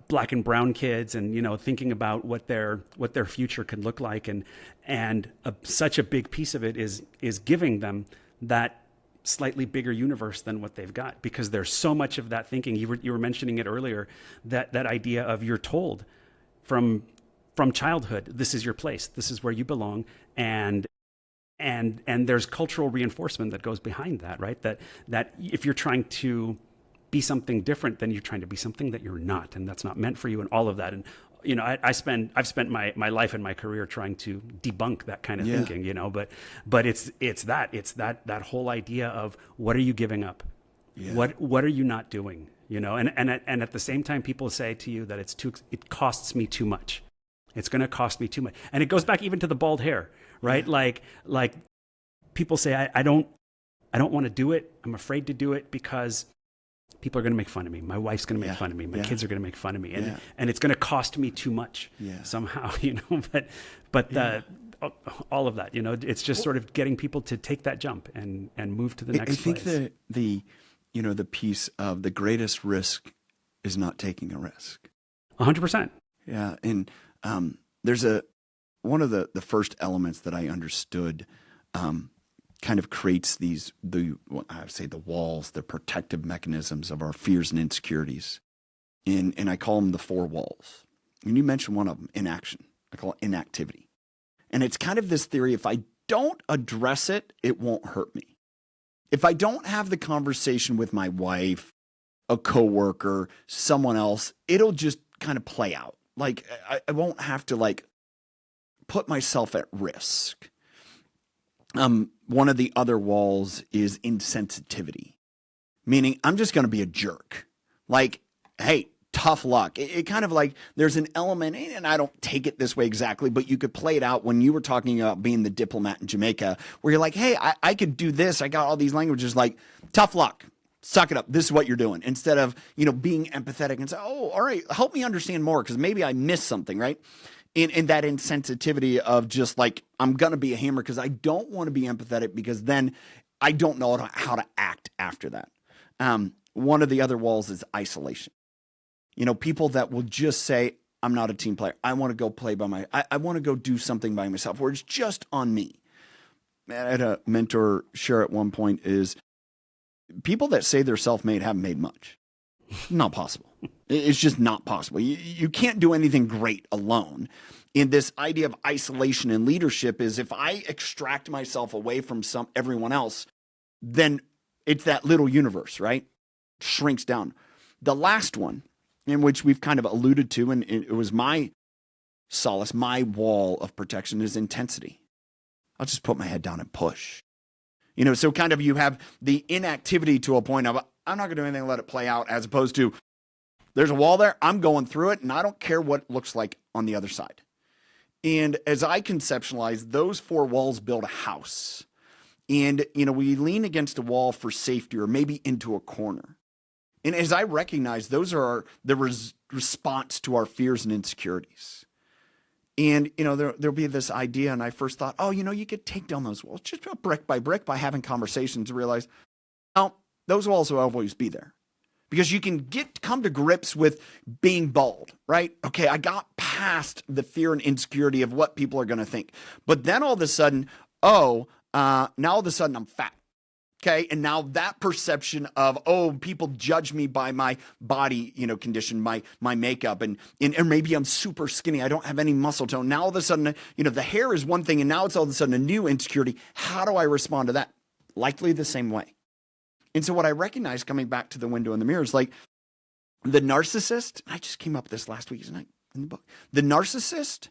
Black and brown kids, and thinking about what their future could look like, and such a big piece of it is giving them that slightly bigger universe than what they've got, because there's so much of that thinking. You were mentioning it earlier, that idea of, you're told from childhood, this is your place, this is where you belong, and there's cultural reinforcement that goes behind that, right? That if you're trying to be something different, then you're trying to be something that you're not, and that's not meant for you, and all of that. And I've spent my life and my career trying to debunk that kind of thinking, but it's that whole idea of, what are you giving up? Yeah. What are you not doing? And at the same time, people say to you that it costs me too much. It's going to cost me too much. And it goes back even to the bald hair, right? Yeah. Like people say, I don't want to do it. I'm afraid to do it because people are going to make fun of me. My wife's going to make fun of me. My kids are going to make fun of me. And it's going to cost me too much somehow, but all of that, it's just sort of getting people to take that jump and move to the next place. I think the piece of the greatest risk is not taking a risk. 100%. Yeah. And there's one of the first elements that I understood kind of creates the walls, the protective mechanisms of our fears and insecurities. And I call them the four walls. And you mentioned one of them, inaction. I call it inactivity. And it's kind of this theory, if I don't address it, it won't hurt me. If I don't have the conversation with my wife, a coworker, someone else, it'll just kind of play out. Like I won't have to put myself at risk. One of the other walls is insensitivity, meaning I'm just going to be a jerk. Like, hey, tough luck. It kind of like there's an element, and I don't take it this way exactly, but you could play it out when you were talking about being the diplomat in Jamaica, where you're like, hey, I could do this. I got all these languages, like tough luck. Suck it up. This is what you're doing. Instead of, being empathetic and say, oh, all right, help me understand more, because maybe I missed something, right? In that insensitivity of just like, I'm going to be a hammer because I don't want to be empathetic, because then I don't know how to act after that. One of the other walls is isolation. People that will just say, I'm not a team player. I want to go play I want to go do something by myself, where it's just on me. I had a mentor share at one point is, people that say they're self-made haven't made much. Not possible. It's just not possible. You can't do anything great alone. And this idea of isolation and leadership is, if I extract myself away from everyone else, then it's that little universe, right? Shrinks down. The last one, in which we've kind of alluded to, and it was my solace, my wall of protection, is intensity. I'll just put my head down and push. So kind of you have the inactivity to a point of, I'm not going to do anything, let it play out, as opposed to, there's a wall there, I'm going through it, and I don't care what it looks like on the other side. And as I conceptualize, those four walls build a house. And, we lean against a wall for safety, or maybe into a corner. And as I recognize, those are the response to our fears and insecurities. And, there'll be this idea, and I first thought, you could take down those walls just brick by brick by having conversations, to realize, those walls will always be there. Because you can come to grips with being bald, right? Okay, I got past the fear and insecurity of what people are going to think. But then all of a sudden, now all of a sudden I'm fat. Okay, and now that perception of, people judge me by my body, condition, my makeup, and maybe I'm super skinny, I don't have any muscle tone. Now all of a sudden, the hair is one thing, and now it's all of a sudden a new insecurity. How do I respond to that? Likely the same way. And so what I recognize, coming back to the window in the mirror, is like the narcissist. I just came up with this last week, isn't it, in the book? The narcissist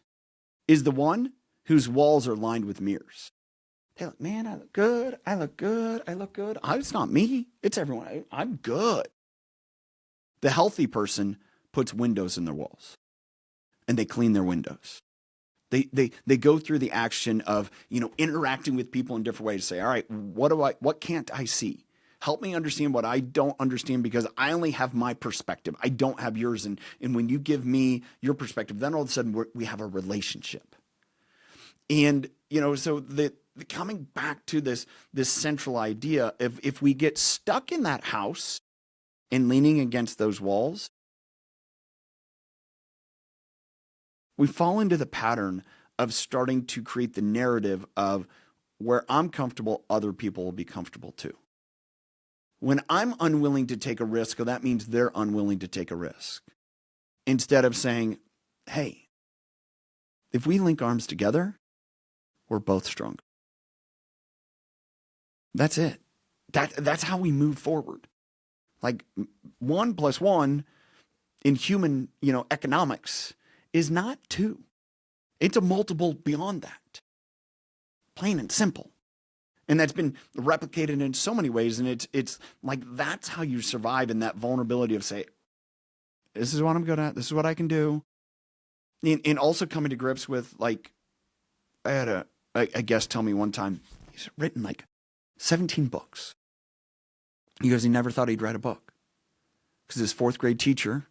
is the one whose walls are lined with mirrors. They're like, man, I look good. I look good. I look good. It's not me. It's everyone. I'm good. The healthy person puts windows in their walls, and they clean their windows. They go through the action of, interacting with people in different ways to say, all right, what can't I see? Help me understand what I don't understand, because I only have my perspective. I don't have yours. And when you give me your perspective, then all of a sudden we have a relationship. And, so the coming back to this central idea, if we get stuck in that house and leaning against those walls, we fall into the pattern of starting to create the narrative of where I'm comfortable, other people will be comfortable too. When I'm unwilling to take a risk, well, that means they're unwilling to take a risk. Instead of saying, hey, if we link arms together, we're both stronger. That's it. That's how we move forward. Like 1 + 1 in human, economics is not 2. It's a multiple beyond that. Plain and simple. And that's been replicated in so many ways. And it's like, that's how you survive in that vulnerability of say, this is what I'm good at. This is what I can do. And also coming to grips with, like, I had a guest tell me one time, he's written like 17 books. He goes, he never thought he'd write a book. Because his 4th grade teacher,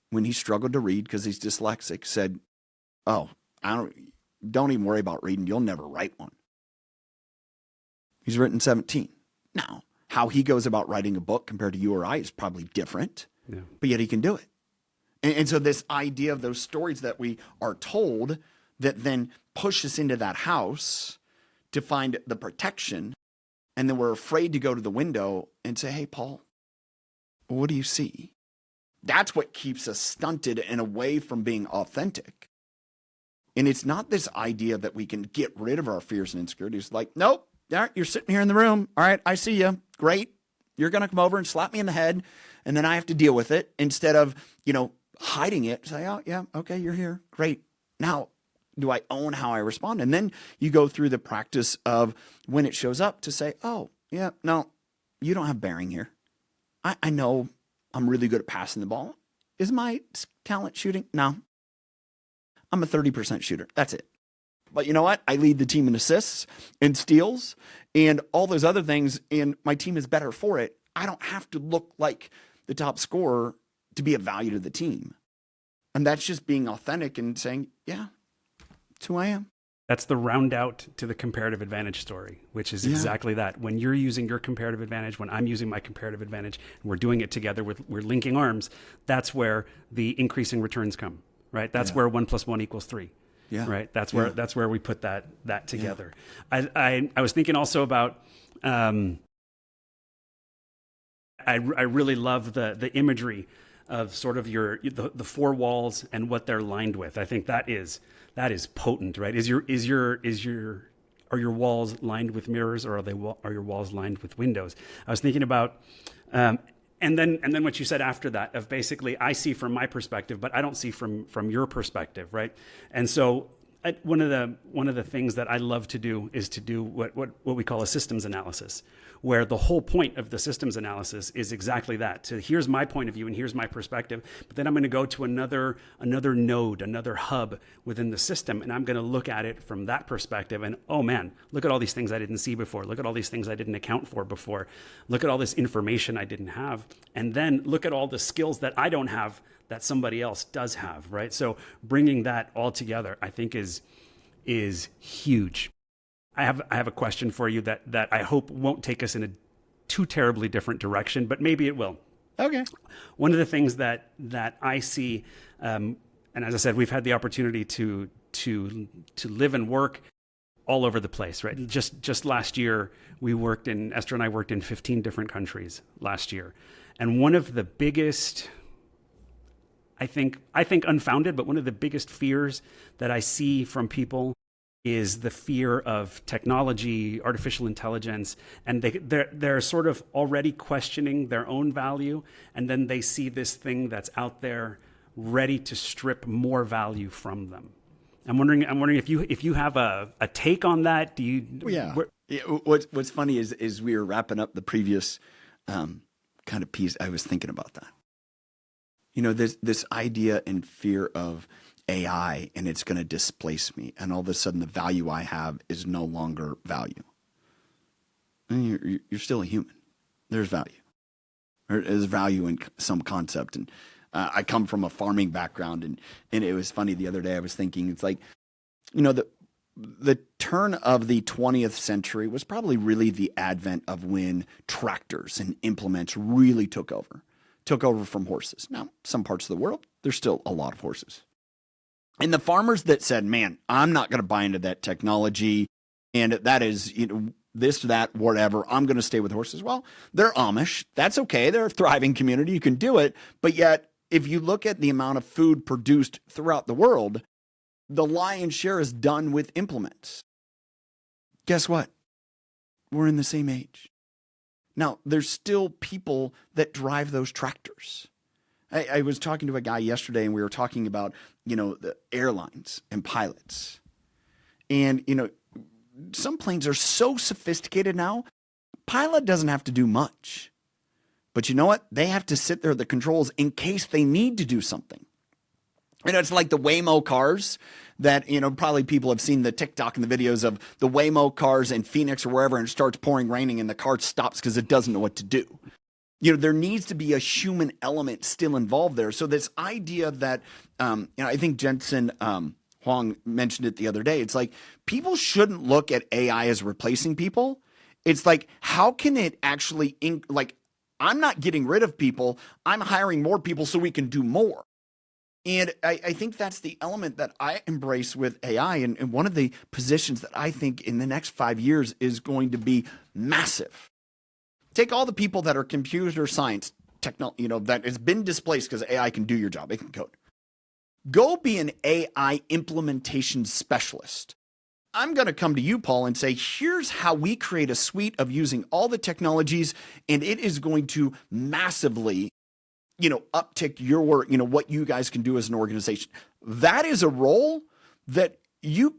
when he struggled to read because he's dyslexic, said, oh, don't even worry about reading. You'll never write one. He's written 17. Now, how he goes about writing a book compared to you or I is probably different, but yet he can do it. And so this idea of those stories that we are told that then push us into that house to find the protection, and then we're afraid to go to the window and say, hey, Paul, what do you see? That's what keeps us stunted and away from being authentic. And it's not this idea that we can get rid of our fears and insecurities. Like, nope, you're sitting here in the room. All right, I see you. Great. You're going to come over and slap me in the head, and then I have to deal with it instead of, hiding it. Say, oh, yeah, okay, you're here. Great. Now, do I own how I respond? And then you go through the practice of when it shows up to say, oh, yeah, no, you don't have bearing here. I know I'm really good at passing the ball. Is my talent shooting? No. I'm a 30% shooter. That's it. But you know what? I lead the team in assists and steals and all those other things, and my team is better for it. I don't have to look like the top scorer to be of value to the team. And that's just being authentic and saying, yeah, it's who I am. That's the round out to the comparative advantage story, which is exactly that. When you're using your comparative advantage, when I'm using my comparative advantage, and we're doing it together, we're linking arms, that's where the increasing returns come, right? That's where 1 + 1 = 3. Yeah. Right. That's where we put that together. Yeah. I was thinking also about, I really love the imagery of sort of the 4 walls and what they're lined with. I think that is potent, right? Are your walls lined with mirrors, or are your walls lined with windows? I was thinking about, and then what you said after that of basically I see from my perspective, but I don't see from your perspective, right? And so one of the things that I love to do is to do what we call a systems analysis, where the whole point of the systems analysis is exactly that. So here's my point of view and here's my perspective, but then I'm going to go to another node, another hub within the system, and I'm going to look at it from that perspective. And oh man, look at all these things I didn't see before. Look at all these things I didn't account for before. Look at all this information I didn't have. And then look at all the skills that I don't have that somebody else does have, right? So bringing that all together, I think is huge. I have a question for you that I hope won't take us in a too terribly different direction, but maybe it will. Okay. One of the things that I see, and as I said, we've had the opportunity to live and work all over the place, right? Just last year, Esther and I worked in 15 different countries last year. And one of the biggest, I think unfounded, but one of the biggest fears that I see from people is the fear of technology, artificial intelligence, and they're sort of already questioning their own value, and then they see this thing that's out there ready to strip more value from them. I'm wondering if you have a take on that. Do you? Yeah. What's funny is we were wrapping up the previous kind of piece. I was thinking about that. This idea and fear of AI, and it's going to displace me, and all of a sudden the value I have is no longer value. And you're still a human. there's value. There is value in some concept. And I come from a farming background, and it was funny the other day. I was thinking, it's like, the turn of the 20th century was probably really the advent of when tractors and implements really took over from horses. Now, some parts of the world, there's still a lot of horses. And the farmers that said, man, I'm not going to buy into that technology, and that is, this, that, whatever, I'm going to stay with horses. Well, they're Amish. That's okay. They're a thriving community. You can do it. But yet, if you look at the amount of food produced throughout the world, the lion's share is done with implements. Guess what? We're in the same age. Now, there's still people that drive those tractors. I was talking to a guy yesterday, and we were talking about, the airlines and pilots. And, some planes are so sophisticated now, pilot doesn't have to do much. But you know what? They have to sit there at the controls in case they need to do something. It's like the Waymo cars that, probably people have seen the TikTok and the videos of the Waymo cars in Phoenix or wherever, and it starts raining and the car stops because it doesn't know what to do. There needs to be a human element still involved there. So this idea that, I think Jensen Huang mentioned it the other day. It's like people shouldn't look at AI as replacing people. It's like, how can it actually, I'm not getting rid of people. I'm hiring more people so we can do more. And I think that's the element that I embrace with AI. And one of the positions that I think in the next 5 years is going to be massive. Take all the people that are computer science, that has been displaced because AI can do your job. It can code. Go be an AI implementation specialist. I'm going to come to you, Paul, and say, here's how we create a suite of using all the technologies, and it is going to massively uptick your work, what you guys can do as an organization. That is a role that you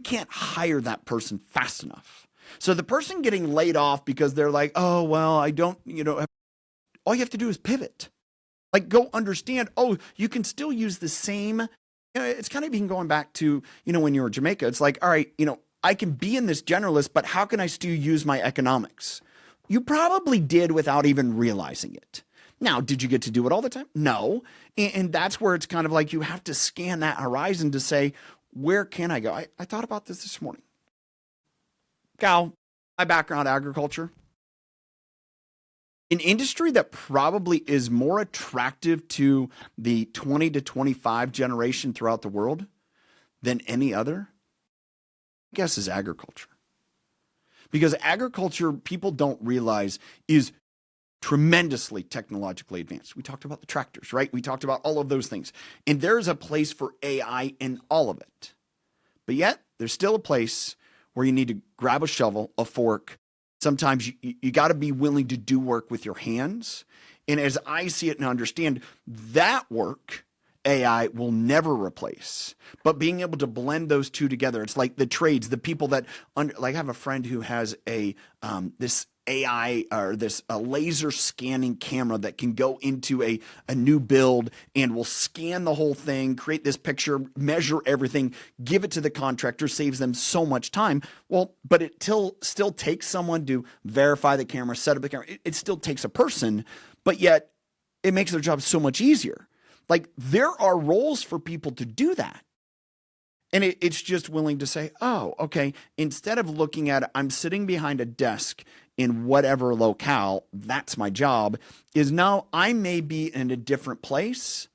can't hire that person fast enough. So the person getting laid off because they're like, oh, well, I don't, all you have to do is pivot. Go understand, you can still use the same, it's kind of even going back to, when you were in Jamaica, it's like, all right, I can be in this generalist, but how can I still use my economics? You probably did without even realizing it. Now, did you get to do it all the time? No. And that's where it's kind of like you have to scan that horizon to say, where can I go? I thought about this morning. Cal, my background, agriculture. An industry that probably is more attractive to the 20 to 25 generation throughout the world than any other, I guess, is agriculture. Because agriculture, people don't realize, is tremendously technologically advanced. We talked about the tractors, right? We talked about all of those things. And there's a place for AI in all of it. But yet, there's still a place where you need to grab a shovel, a fork. Sometimes you got to be willing to do work with your hands. And as I see it and understand, that work AI will never replace. But being able to blend those two together, it's like the trades, the people that, I have a friend who has this AI or this laser scanning camera that can go into a new build and will scan the whole thing, create this picture, measure everything, give it to the contractor, saves them so much time. Well, but it still takes someone to verify the camera, set up the camera. It still takes a person, but yet it makes their job so much easier. There are roles for people to do that. And it's just willing to say, oh, okay, instead of looking at, I'm sitting behind a desk in whatever locale, that's my job, is now I may be in a different place,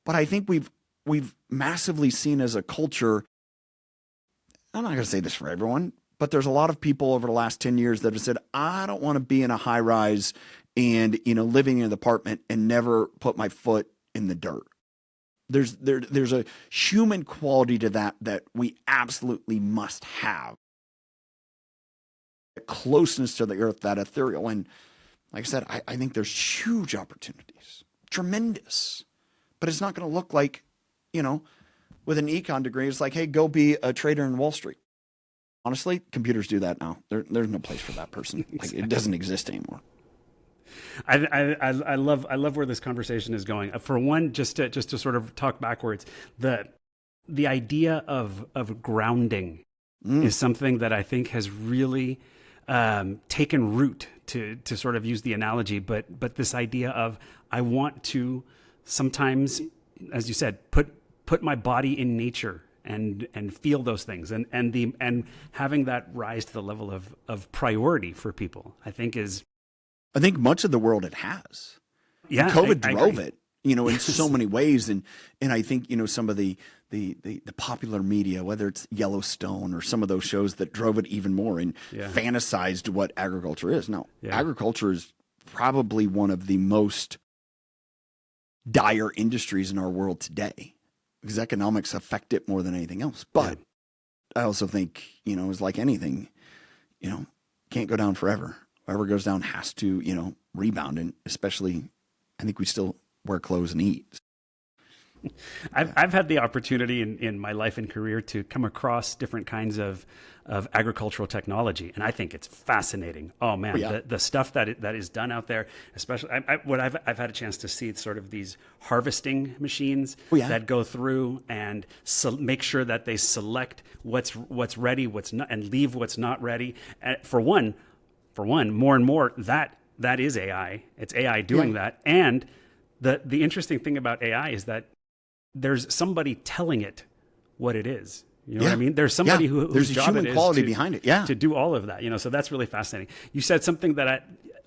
but I think we've massively seen as a culture, I'm not going to say this for everyone, but there's a lot of people over the last 10 years that have said, I don't want to be in a high rise and, living in an apartment and never put my foot in the dirt. There's a human quality to that we absolutely must have. Closeness to the earth, that ethereal. And like I said, I think there's huge opportunities, tremendous, but it's not going to look like, with an econ degree, it's like, hey, go be a trader in Wall Street. Honestly, computers do that now. There's no place for that person. It doesn't exist anymore. I love where this conversation is going. For one, just to sort of talk backwards, the idea of grounding is something that I think has really taken root to sort of use the analogy, but this idea of I want to sometimes, as you said, put my body in nature and feel those things, and having that rise to the level of priority for people, I think much of the world it has. Yeah, COVID I drove agree. it, in so many ways. And I think, some of the popular media, whether it's Yellowstone or some of those shows that drove it even more and fantasized what agriculture is. Now, agriculture is probably one of the most dire industries in our world today because economics affect it more than anything else. But I also think, it's like anything, can't go down forever. Whoever goes down has to, rebound. And especially, I think we still wear clothes and eat. I've had the opportunity in my life and career to come across different kinds of agricultural technology, and I think it's fascinating. Oh man, the stuff that is done out there, especially I've had a chance to see sort of these harvesting machines that go through and make sure that they select what's ready, what's not, and leave what's not ready. For one, more and more that is AI. It's AI doing that, and the interesting thing about AI is that there's somebody telling it what it is. You know what I mean? There's somebody whose job it is quality behind it. To do all of that. So that's really fascinating. You said something that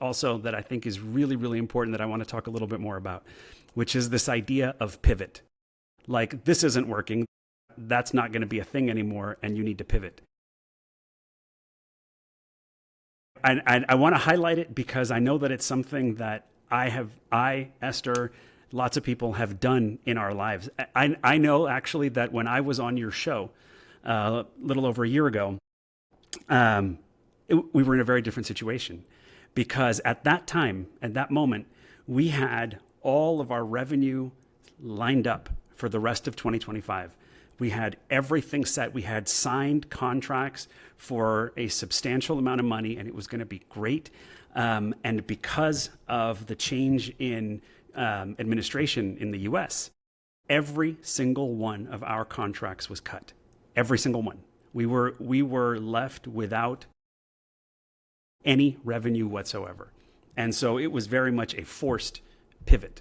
I think is really, really important that I want to talk a little bit more about, which is this idea of pivot. Like, this isn't working. That's not going to be a thing anymore, and you need to pivot. And I want to highlight it because I know that it's something that Esther, lots of people have done in our lives. I know actually that when I was on your show a little over a year ago, we were in a very different situation because at that time, at that moment, we had all of our revenue lined up for the rest of 2025. We had everything set. We had signed contracts for a substantial amount of money, and it was going to be great. And because of the change in administration in the U.S., every single one of our contracts was cut. Every single one. We were left without any revenue whatsoever, and so it was very much a forced pivot.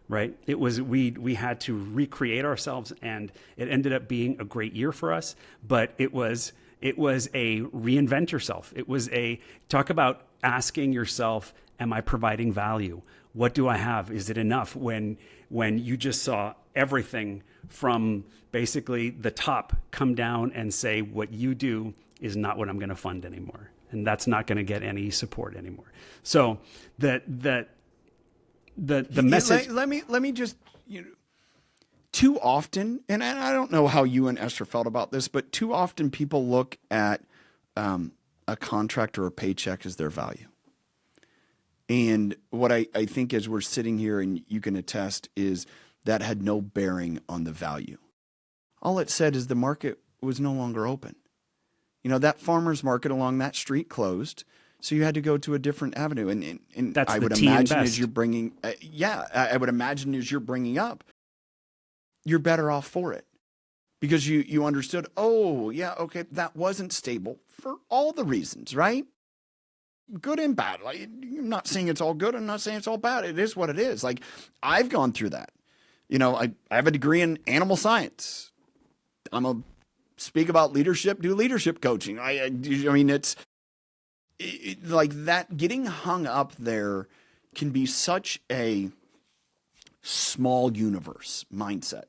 Right? It was we had to recreate ourselves, and it ended up being a great year for us. But it was a reinvent yourself. It was a talk about asking yourself, am I providing value? What do I have? Is it enough? When you just saw everything from basically the top come down and say, what you do is not what I'm going to fund anymore, and that's not going to get any support anymore. So the message. Let me just, too often, and I don't know how you and Esther felt about this, but too often people look at a contract or a paycheck as their value. And what I think as we're sitting here and you can attest is that had no bearing on the value. All it said is the market was no longer open. That farmer's market along that street closed. So you had to go to a different avenue, and that's I would imagine as you're bringing, I would imagine as you're bringing up, you're better off for it because you understood. Oh yeah, okay, that wasn't stable for all the reasons, right? Good and bad. Like, I'm not saying it's all good. I'm not saying it's all bad. It is what it is. Like, I've gone through that. I have a degree in animal science. Speak about leadership, do leadership coaching. I mean, it's. Like that, getting hung up there can be such a small universe mindset.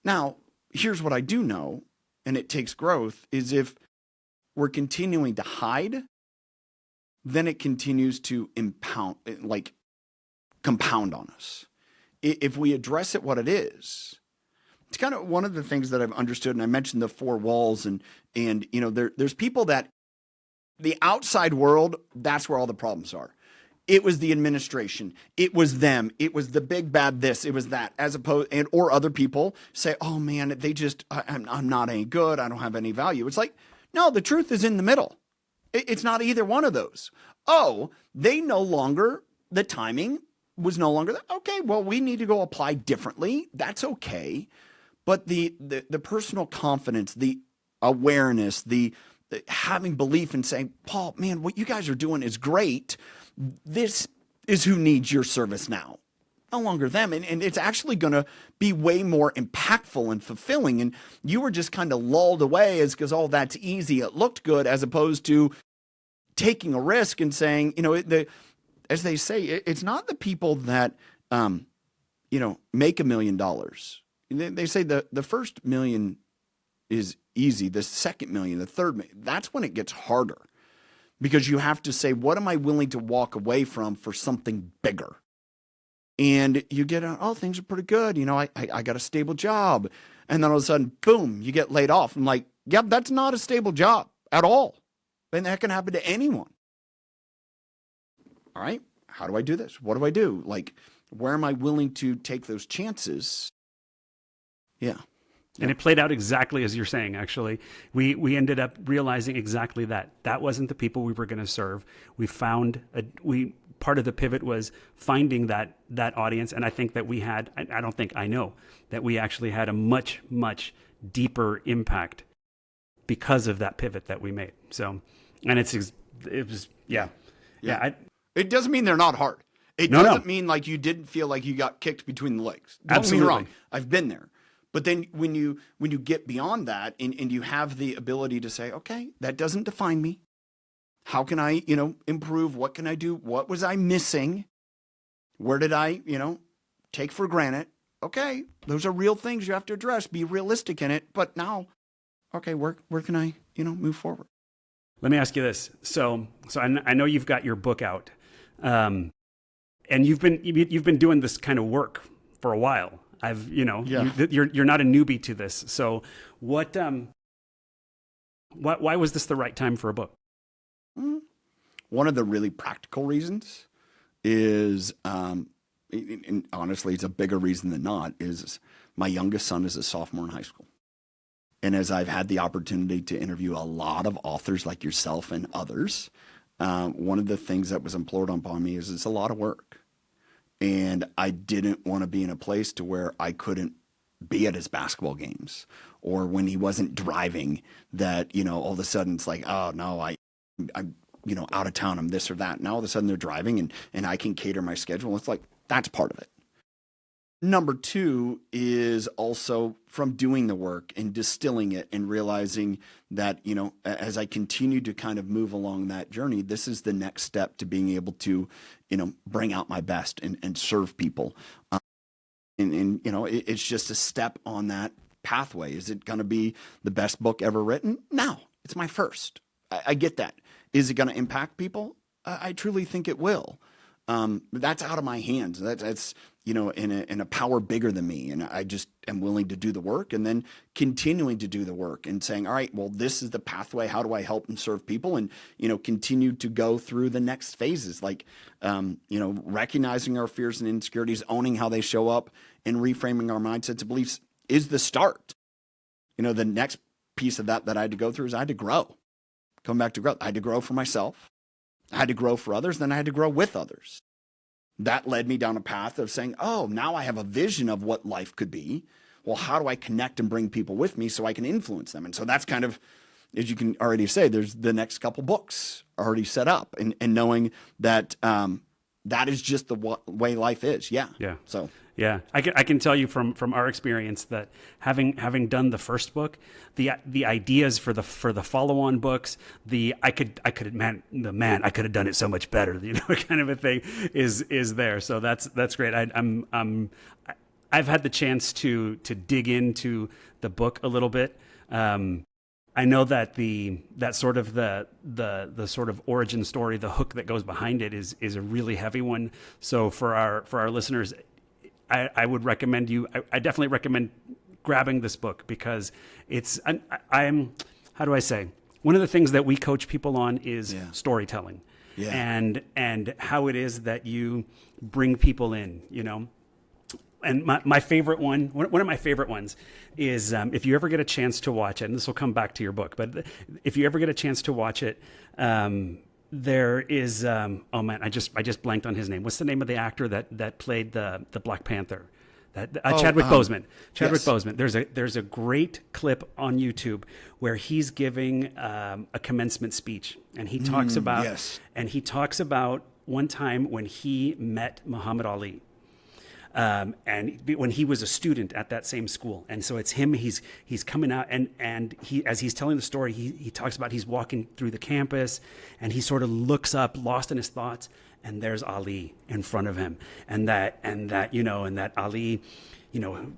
Now, here's what I do know, and it takes growth, is if we're continuing to hide, then it continues to compound on us. If we address it what it is, it's kind of one of the things that I've understood, and I mentioned the four walls, and there's people that the outside world, that's where all the problems are. It was the administration. It was them. It was the big bad this. It was that. As opposed, or other people say, oh man, I'm not any good. I don't have any value. It's like, no, the truth is in the middle. It's not either one of those. Oh, the timing was no longer that. Okay, well, we need to go apply differently. That's okay. But the personal confidence, the awareness, the having belief and saying, Paul, man, what you guys are doing is great. This is who needs your service now. No longer them. And it's actually going to be way more impactful and fulfilling. And you were just kind of lulled away as because, oh, that's easy. It looked good, as opposed to taking a risk and saying, as they say, it's not the people that, make $1 million. They say the first million is easy. The second million, the third million, that's when it gets harder, because you have to say, what am I willing to walk away from for something bigger? And you get, oh, things are pretty good. I got a stable job. And then all of a sudden, boom, you get laid off. I'm like, yep, that's not a stable job at all. And that can happen to anyone. All right, how do I do this? What do I do? Like, where am I willing to take those chances? Yeah. And it played out exactly as you're saying, actually. We ended up realizing exactly that. That wasn't the people we were going to serve. We found, part of the pivot was finding that audience. And I think that I know that we actually had a much, much deeper impact because of that pivot that we made. So, and it was. It doesn't mean they're not hard. It doesn't mean like you didn't feel like you got kicked between the legs. Don't get me wrong. I've been there. But then when you get beyond that and you have the ability to say, okay, that doesn't define me. How can I, improve? What can I do? What was I missing? Where did I, take for granted? Okay, those are real things you have to address. Be realistic in it. But now, okay, where can I, move forward? Let me ask you this. So I know you've got your book out, and you've been doing this kind of work for a while. You're not a newbie to this. So why was this the right time for a book? One of the really practical reasons is, and honestly, it's a bigger reason than not, is my youngest son is a sophomore in high school. And as I've had the opportunity to interview a lot of authors like yourself and others, one of the things that was implored upon me is it's a lot of work. And I didn't want to be in a place to where I couldn't be at his basketball games, or when he wasn't driving, that, all of a sudden it's like, oh no, I'm out of town, I'm this or that. Now all of a sudden they're driving and I can cater my schedule. It's like, that's part of it. Number two is also from doing the work and distilling it and realizing that, as I continue to kind of move along that journey, this is the next step to being able to, bring out my best and serve people. It's just a step on that pathway. Is it going to be the best book ever written? No, it's my first. I get that. Is it going to impact people? I truly think it will. That's out of my hands. That's in a power bigger than me. And I just am willing to do the work and then continuing to do the work and saying, all right, well, this is the pathway. How do I help and serve people? And, continue to go through the next phases, like, recognizing our fears and insecurities, owning how they show up, and reframing our mindsets and beliefs is the start. The next piece of that I had to go through is I had to grow. Come back to growth. I had to grow for myself. I had to grow for others, then I had to grow with others. That led me down a path of saying, oh, now I have a vision of what life could be. Well, how do I connect and bring people with me so I can influence them? And so that's kind of, as you can already say, there's the next couple books already set up, and knowing that that is just the way life is. Yeah. Yeah. So. Yeah, I can tell you from our experience that having done the first book, the ideas for the follow-on books, I could have done it so much better, kind of a thing is there. So that's great. I've had the chance to dig into the book a little bit. I know that that sort of the sort of origin story, the hook that goes behind it is a really heavy one. So for our listeners, I would recommend I definitely recommend grabbing this book, because I'm how do I say? One of the things that we coach people on is storytelling, and how it is that you bring people in, And my favorite one of my favorite ones is, if you ever get a chance to watch it, and this will come back to your book, but if you ever get a chance to watch it, there is, oh man, I just blanked on his name. What's the name of the actor that played the Black Panther? Chadwick Boseman. Chadwick yes. Boseman. There's a great clip on YouTube where he's giving a commencement speech, and he talks about yes. one time when he met Muhammad Ali. And when he was a student at that same school, and so it's him. He's coming out, and he, as he's telling the story, he talks about he's walking through the campus, and he sort of looks up, lost in his thoughts, and there's Ali in front of him, and that Ali,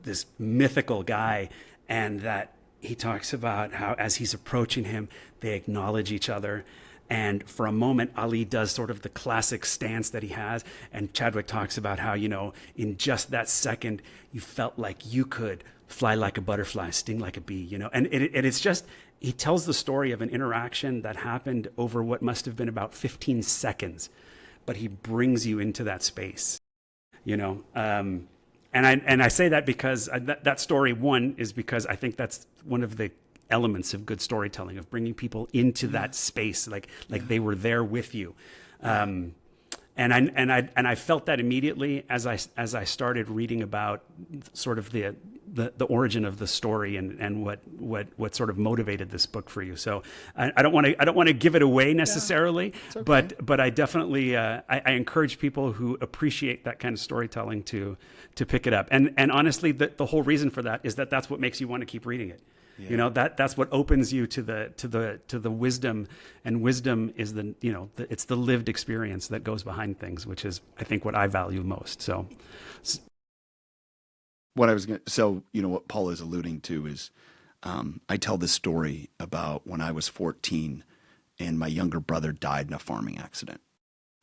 this mythical guy, and that he talks about how as he's approaching him, they acknowledge each other. And for a moment, Ali does sort of the classic stance that he has. And Chadwick talks about how, in just that second, you felt like you could fly like a butterfly, sting like a bee, And it's just, he tells the story of an interaction that happened over what must have been about 15 seconds. But he brings you into that space, And I say that because that story, one, is because I think that's one of the elements of good storytelling, of bringing people into that space, like they were there with you. And I felt that immediately as I started reading about sort of the origin of the story and what sort of motivated this book for you. So I don't want to give it away necessarily, okay. but I definitely I encourage people who appreciate that kind of storytelling to pick it up. And honestly, the whole reason for that is that's what makes you want to keep reading it. Yeah. That's what opens you to the wisdom, and wisdom is it's the lived experience that goes behind things, which is, I think, what I value most. So what Paul is alluding to is, I tell this story about when I was 14 and my younger brother died in a farming accident.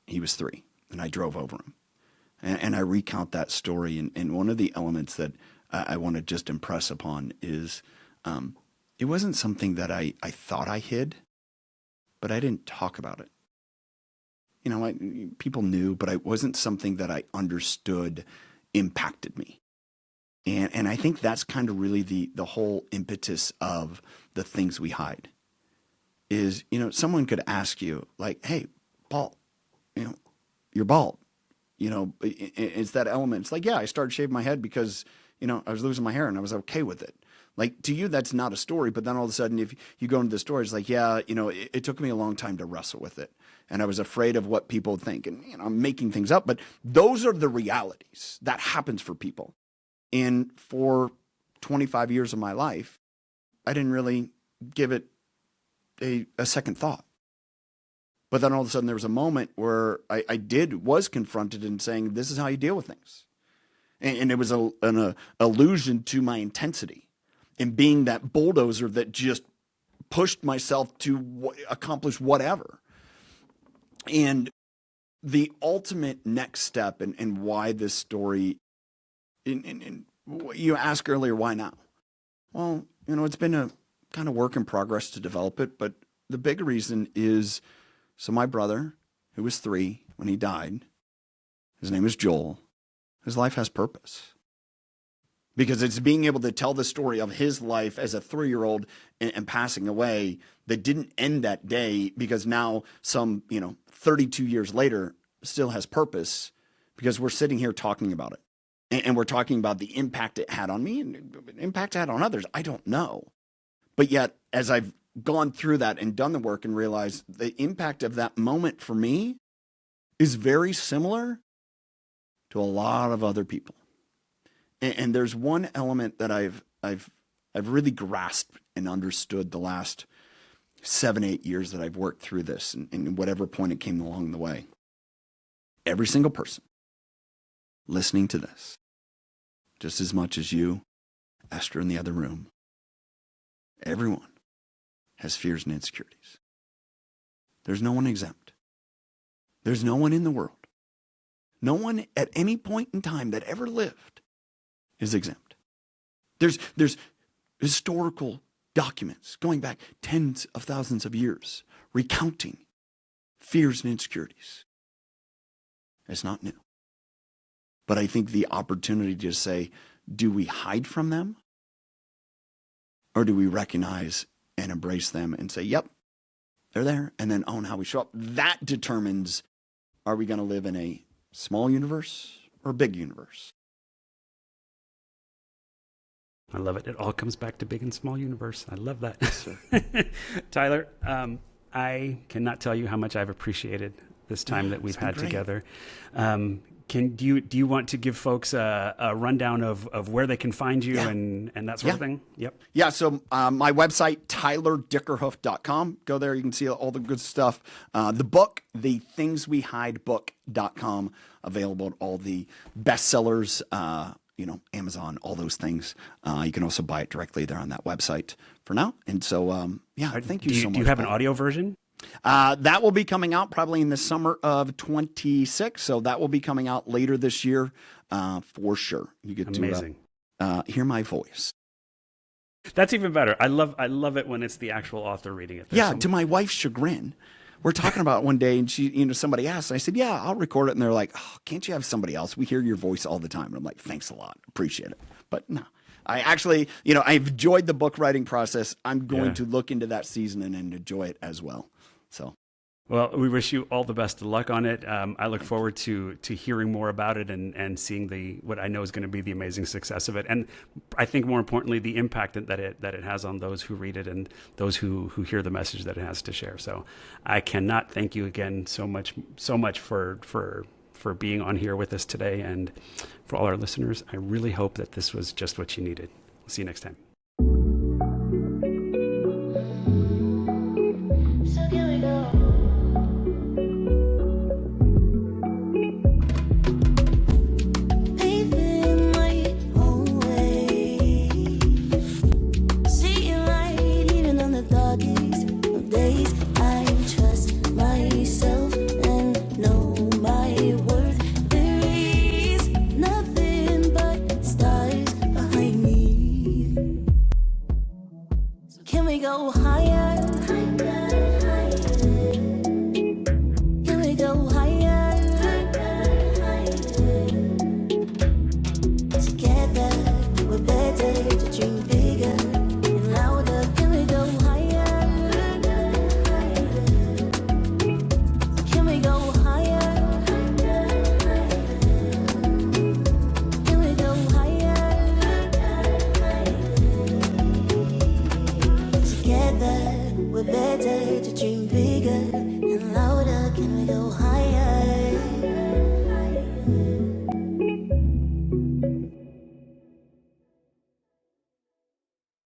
He was 3 and I drove over him, and I recount that story. And one of the elements that I want to just impress upon is, it wasn't something that I thought I hid, but I didn't talk about it. People knew, but it wasn't something that I understood impacted me. And I think that's kind of really the whole impetus of the things we hide is, someone could ask you like, hey, Paul, you're bald. It's that element. It's like, yeah, I started shaving my head because, I was losing my hair and I was okay with it. Like, to you, that's not a story, but then all of a sudden, if you go into the story, it's like, yeah, it took me a long time to wrestle with it. And I was afraid of what people would think. And, I'm making things up, but those are the realities that happens for people. And for 25 years of my life, I didn't really give it a second thought. But then all of a sudden, there was a moment where I was confronted in saying, this is how you deal with things. And it was an allusion to my intensity. And being that bulldozer that just pushed myself to accomplish whatever. And the ultimate next step and why this story, and you asked earlier, why now? Well, it's been a kind of work in progress to develop it. But the big reason is, so my brother, who was 3 when he died, his name is Joel, his life has purpose. Because it's being able to tell the story of his life as a 3-year-old and passing away that didn't end that day, because now some, 32 years later still has purpose, because we're sitting here talking about it. And we're talking about the impact it had on me and impact it had on others. I don't know. But yet, as I've gone through that and done the work and realized the impact of that moment for me is very similar to a lot of other people. And there's one element that I've really grasped and understood the last 7-8 years that I've worked through this, and whatever point it came along the way. Every single person listening to this, just as much as you, Esther, in the other room, everyone has fears and insecurities. There's no one exempt. There's no one in the world, no one at any point in time that ever lived is exempt. There's historical documents going back tens of thousands of years recounting fears and insecurities. It's not new. But I think the opportunity to say, do we hide from them? Or do we recognize and embrace them and say, yep, they're there, and then own how we show up? That determines, are we going to live in a small universe or a big universe? I love it. It all comes back to big and small universe. I love that. Tyler, I cannot tell you how much I've appreciated this time that we've had together. Do you want to give folks a rundown of where they can find you and that sort of thing? Yep. Yeah. So my website, tylerdickerhoof.com. Go there. You can see all the good stuff. The book, thethingswehidebook.com, available at all the bestsellers, Amazon, all those things. You can also buy it directly there on that website for now. And so, thank you so much. Do you have an audio version? That will be coming out probably in the summer of 26. So that will be coming out later this year for sure. You get to hear my voice. That's even better. I love it when it's the actual author reading it. To my wife's chagrin. We're talking about it one day, and somebody asked, and I said, yeah, I'll record it. And they're like, oh, can't you have somebody else? We hear your voice all the time. And I'm like, thanks a lot. Appreciate it. But no, I actually, I've enjoyed the book writing process. I'm going to look into that season and enjoy it as well. So. Well, we wish you all the best of luck on it. I look forward to hearing more about it and seeing what I know is going to be the amazing success of it. And I think more importantly, the impact that it has on those who read it and those who hear the message that it has to share. So I cannot thank you again so much for being on here with us today. And for all our listeners, I really hope that this was just what you needed. We'll see you next time. We're better to dream bigger and louder.